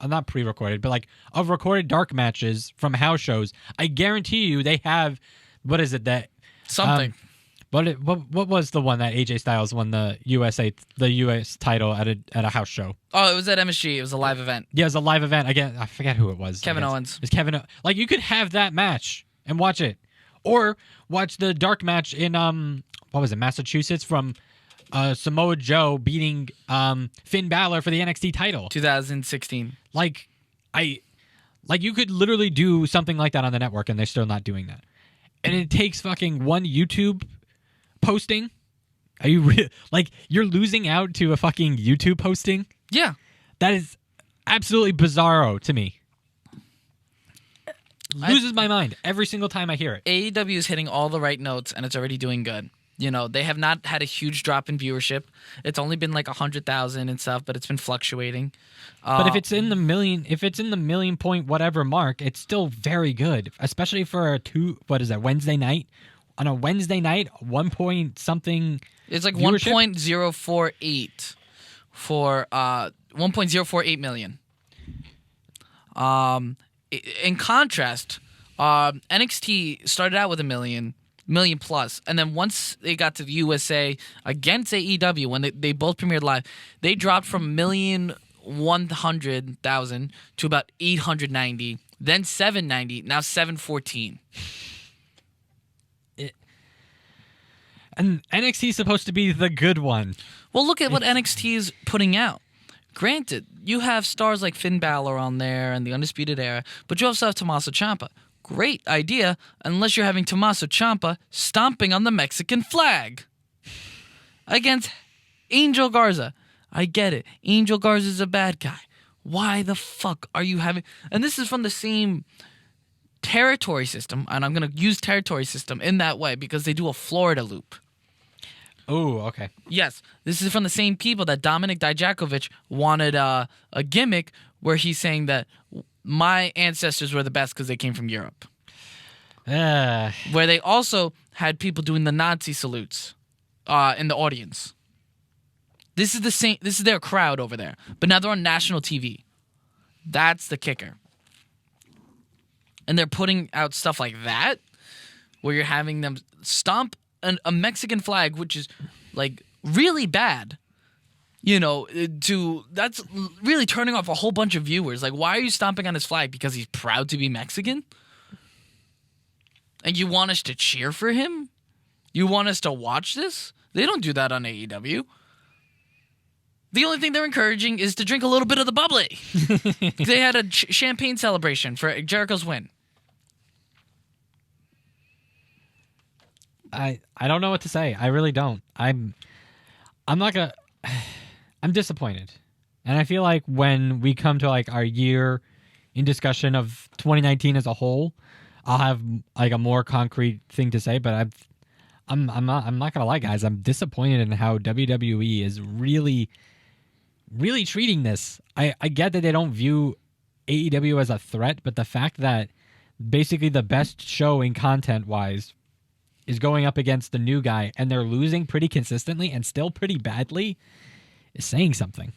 not pre-recorded, but like of recorded dark matches from house shows. I guarantee you they have, what is it that? Something. What was the one that AJ Styles won the US title at a house show? Oh, it was at MSG. It was a live event. Yeah, it was a live event. Again, I forget who it was. Kevin Owens. It's Kevin. Like you could have that match and watch it, or watch the dark match in what was it, Massachusetts from Samoa Joe beating Finn Balor for the NXT title. 2016. Like you could literally do something like that on the network, and they're still not doing that. And it takes fucking one YouTube posting. Are you like you're losing out to a fucking YouTube posting? Yeah, that is absolutely bizarro to me. Loses my mind every single time I hear it. AEW is hitting all the right notes, and it's already doing good. They have not had a huge drop in viewership. It's only been like 100,000 and stuff, but it's been fluctuating. But if it's in the million point whatever mark, it's still very good, especially for Wednesday night. On a Wednesday night, 1 point something. It's like viewership? 1.048 for 1.048 million. In contrast, NXT started out with a million plus, and then once they got to the USA against AEW, when they both premiered live, they dropped from 1,100,000 to about 890, then 790, now 714. And NXT is supposed to be the good one. Well, look at what NXT is putting out. Granted, you have stars like Finn Balor on there and the Undisputed Era, but you also have Tommaso Ciampa. Great idea, unless you're having Tommaso Ciampa stomping on the Mexican flag against Angel Garza. I get it. Angel Garza's a bad guy. Why the fuck are you having... And this is from the same territory system, and I'm going to use territory system in that way because they do a Florida loop. Oh, okay. Yes, this is from the same people that Dominik Dijakovic wanted a gimmick where he's saying that my ancestors were the best because they came from Europe. Where they also had people doing the Nazi salutes in the audience. This is the same. This is their crowd over there, but now they're on national TV. That's the kicker. And they're putting out stuff like that, where you're having them stomp a Mexican flag, which is like really bad. That's really turning off a whole bunch of viewers. Like, why are you stomping on his flag? Because he's proud to be Mexican? And you want us to cheer for him? You want us to watch this? They don't do that on AEW. The only thing they're encouraging is to drink a little bit of the bubbly. They had a champagne celebration for Jericho's win. I don't know what to say. I really don't. I'm not gonna. I'm disappointed, and I feel like when we come to like our year in discussion of 2019 as a whole, I'll have like a more concrete thing to say. But I'm not gonna lie, guys. I'm disappointed in how WWE is really treating this. I get that they don't view AEW as a threat, but the fact that basically the best show in content wise is going up against the new guy and they're losing pretty consistently and still pretty badly is saying something.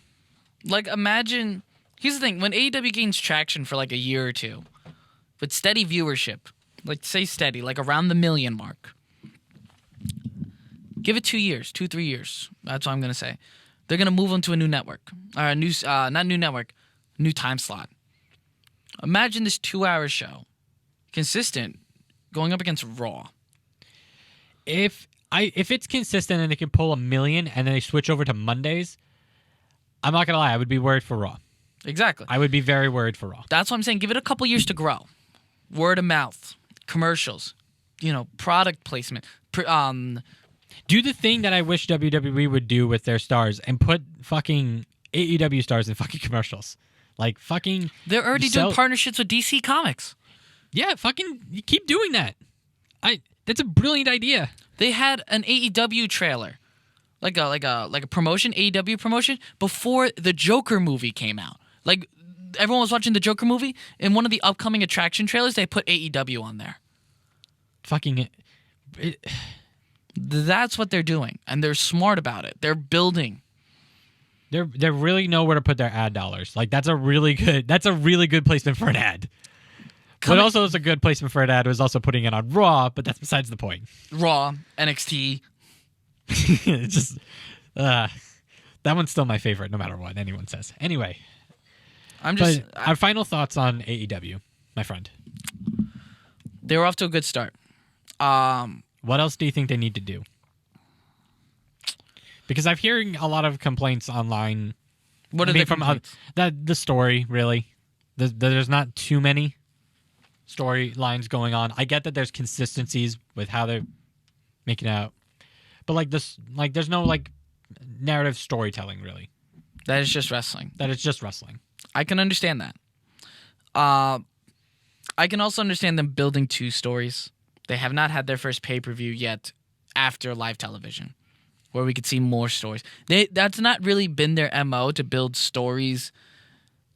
Like, imagine, here's the thing, when AEW gains traction for like a year or two, with steady viewership, like say steady, like around the 1 million mark, give it 2 years, 3 years, that's what I'm going to say. They're going to move on to a new network, or not new network, new time slot. Imagine this 2-hour show, consistent, going up against Raw. If it's consistent and they can pull 1 million and then they switch over to Mondays, I'm not gonna lie, I would be worried for Raw. Exactly. I would be very worried for Raw. That's what I'm saying. Give it a couple years to grow. Word of mouth, commercials, product placement. Do the thing that I wish WWE would do with their stars and put fucking AEW stars in fucking commercials. Like fucking. They're already doing partnerships with DC Comics. Yeah, fucking keep doing that. That's a brilliant idea. They had an AEW trailer, like a promotion, AEW promotion, before the Joker movie came out. Like, everyone was watching the Joker movie. In one of the upcoming attraction trailers, they put AEW on there. That's what they're doing, and they're smart about it. They're building. They really know where to put their ad dollars. Like, that's a really good placement for an ad. But also, it's a good placement for an ad was also putting it on Raw, but that's besides the point. Raw, NXT. It's just that one's still my favorite, no matter what anyone says. Anyway, our final thoughts on AEW, my friend. They were off to a good start. What else do you think they need to do? Because I'm hearing a lot of complaints online. What are they from? The story, really. There's not too many storylines going on. I get that there's consistencies with how they're making out, but there's no narrative storytelling really. That is just wrestling. I can understand that. I can also understand them building 2 stories. They have not had their first pay-per-view yet after live television, where we could see more stories. That's not really been their MO to build stories,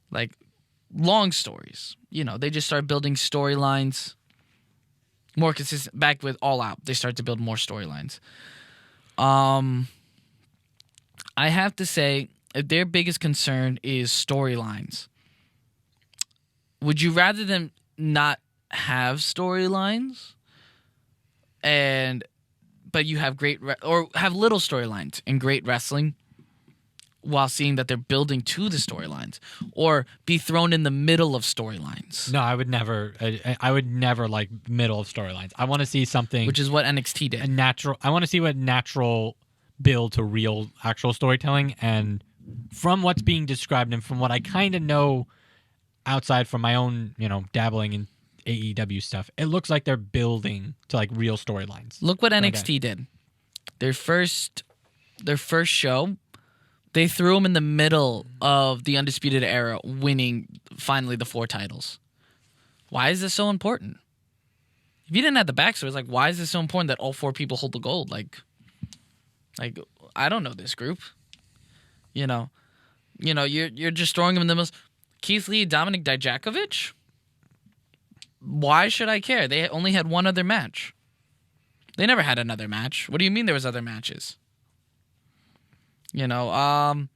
like long stories. They just start building storylines more consistent. Back with All Out, they start to build more storylines. I have to say, if their biggest concern is storylines, would you rather them not have storylines, but you have or have little storylines and great wrestling, while seeing that they're building to the storylines, or be thrown in the middle of storylines? No, I would never. I would never like middle of storylines. I want to see something, which is what NXT did. I want to see what natural build to real actual storytelling, and from what's being described and from what I kind of know outside from my own, dabbling in AEW stuff, it looks like they're building to like real storylines. Look what NXT did. Their first show, they threw them in the middle of the Undisputed Era, winning finally the 4 titles. Why is this so important? If you didn't have the backstory, it's like, why is this so important that all 4 people hold the gold? Like I don't know this group. You're just throwing them in the middle. Keith Lee, Dominik Dijakovic? Why should I care? They only had one other match. They never had another match. What do you mean there was other matches? Why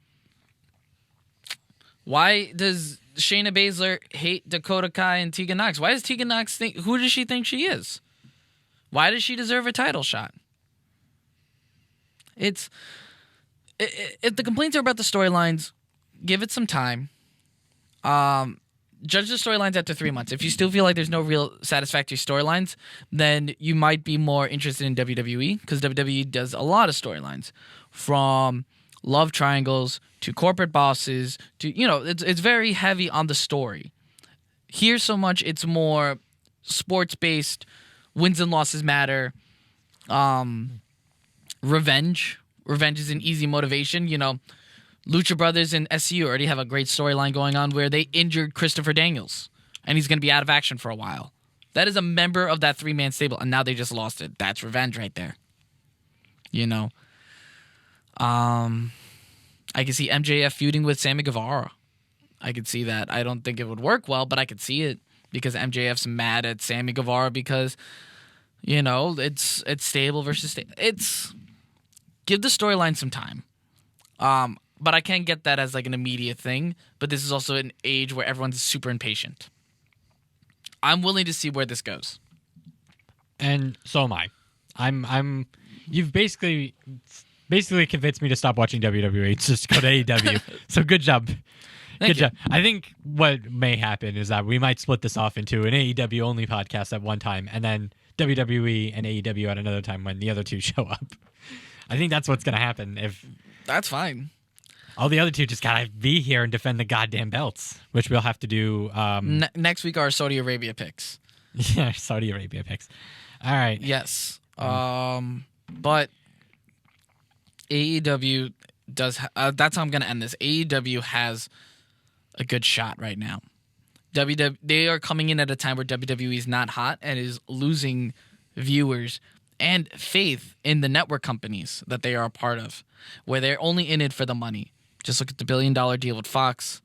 does Shayna Baszler hate Dakota Kai and Tegan Nox? Why does Tegan Nox who does she think she is? Why does she deserve a title shot? If the complaints are about the storylines, give it some time. Judge the storylines after 3 months. If you still feel like there's no real satisfactory storylines, then you might be more interested in WWE, because WWE does a lot of storylines, from love triangles to corporate bosses to, it's very heavy on the story. Here, so much, it's more sports-based, wins and losses matter, revenge. Revenge is an easy motivation, Lucha Brothers and SCU already have a great storyline going on where they injured Christopher Daniels, and he's going to be out of action for a while. That is a member of that 3-man stable, and now they just lost it. That's revenge right there. I can see MJF feuding with Sammy Guevara. I could see that. I don't think it would work well, but I could see it because MJF's mad at Sammy Guevara because, it's stable versus stable. Give the storyline some time. But I can't get that as like an immediate thing. But this is also an age where everyone's super impatient. I'm willing to see where this goes. And so am I. You've basically convinced me to stop watching WWE. Just go to AEW. So good job. Good job. I think what may happen is that we might split this off into an AEW only podcast at one time, and then WWE and AEW at another time when the other two show up. I think that's what's going to happen. That's fine. All the other two just gotta be here and defend the goddamn belts, which we'll have to do. Next week, our Saudi Arabia picks. Yeah, Saudi Arabia picks. All right. Yes. But AEW does. That's how I'm gonna end this. AEW has a good shot right now. They are coming in at a time where WWE is not hot and is losing viewers and faith in the network companies that they are a part of, where they're only in it for the money. Just look at the $1 billion deal with Fox,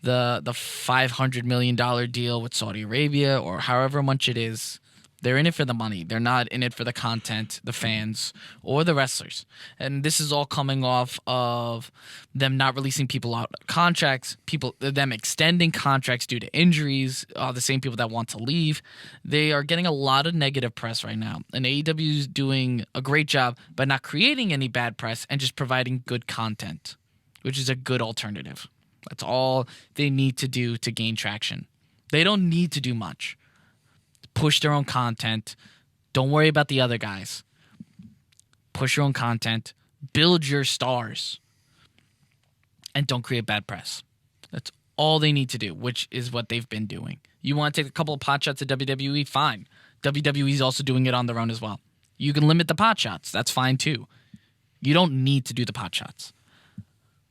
the $500 million deal with Saudi Arabia, or however much it is. They're in it for the money. They're not in it for the content, the fans, or the wrestlers. And this is all coming off of them not releasing people out of contracts, them extending contracts due to injuries, the same people that want to leave. They are getting a lot of negative press right now. And AEW is doing a great job by not creating any bad press and just providing good content, which is a good alternative. That's all they need to do to gain traction. They don't need to do much. Push their own content. Don't worry about the other guys. Push your own content. Build your stars. And don't create bad press. That's all they need to do, which is what they've been doing. You want to take a couple of pot shots at WWE? Fine. WWE's also doing it on their own as well. You can limit the pot shots. That's fine too. You don't need to do the pot shots.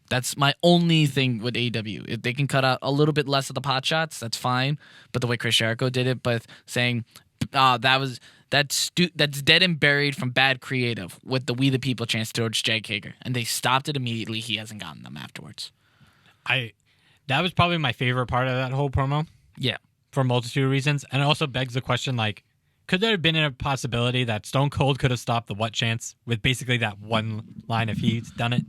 That's my only thing with AEW. If they can cut out a little bit less of the pot shots, that's fine. But the way Chris Jericho did it, but saying that's dead and buried from bad creative with the We the People chants towards Jake Hager, and they stopped it immediately. He hasn't gotten them afterwards. That was probably my favorite part of that whole promo. Yeah, for a multitude of reasons, and it also begs the question: like, could there have been a possibility that Stone Cold could have stopped the what chants with basically that one line if he'd done it?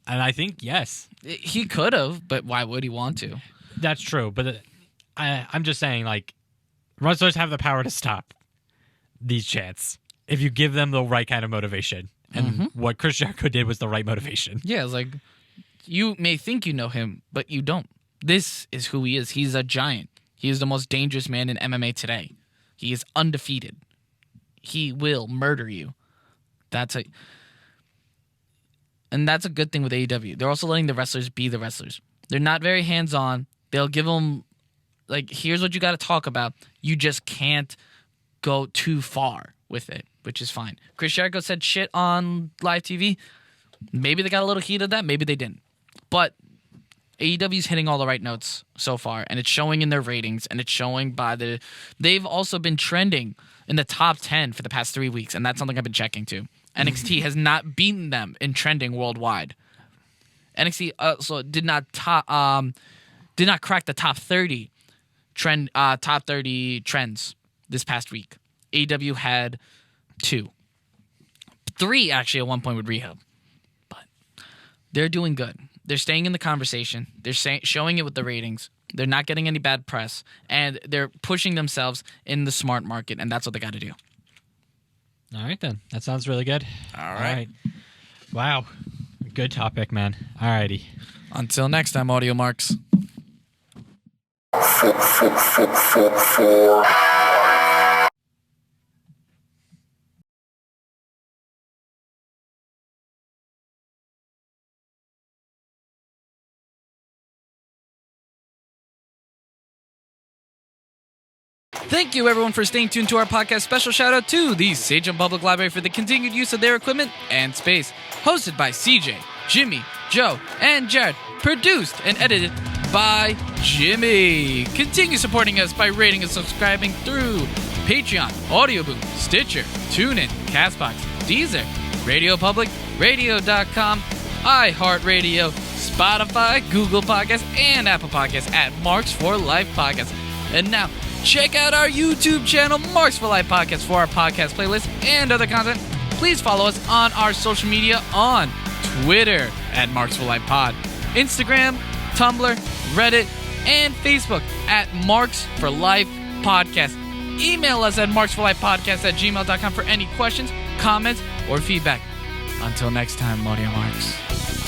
And I think, yes. He could have, but why would he want to? That's true. But I'm just saying, like, wrestlers have the power to stop these chants if you give them the right kind of motivation. And what Chris Jericho did was the right motivation. Yeah, it's like, you may think you know him, but you don't. This is who he is. He's a giant. He is the most dangerous man in MMA today. He is undefeated. He will murder you. And that's a good thing with AEW. They're also letting the wrestlers be the wrestlers. They're not very hands-on. They'll give them, like, here's what you got to talk about. You just can't go too far with it, which is fine. Chris Jericho said shit on live TV. Maybe they got a little heat of that. Maybe they didn't. But AEW's hitting all the right notes so far, and it's showing in their ratings, and it's showing by they've also been trending in the top 10 for the past 3 weeks, and that's something I've been checking too. NXT has not beaten them in trending worldwide. NXT also did not crack the top 30 trends this past week. AEW had 2, 3 actually at one point with Rehab, but they're doing good. They're staying in the conversation. They're showing it with the ratings. They're not getting any bad press, and they're pushing themselves in the smart market, and that's what they got to do. All right, then. That sounds really good. All right. Wow. Good topic, man. All righty. Until next time, Audio Marks. Thank you, everyone, for staying tuned to our podcast. Special shout out to the Sachem Public Library for the continued use of their equipment and space. Hosted by CJ, Jimmy, Joe, and Jared. Produced and edited by Jimmy. Continue supporting us by rating and subscribing through Patreon, Audioboom, Stitcher, TuneIn, Castbox, Deezer, Radio Public, Radio.com, iHeartRadio, Spotify, Google Podcasts, and Apple Podcasts at Marks for Life Podcast. And now, check out our YouTube channel, Marks for Life Podcast, for our podcast playlist and other content. Please follow us on our social media on Twitter at Marks for Life Pod, Instagram, Tumblr, Reddit, and Facebook at Marks for Life Podcast. Email us at marksforlifepodcast@gmail.com for any questions, comments, or feedback. Until next time, Audio Marks.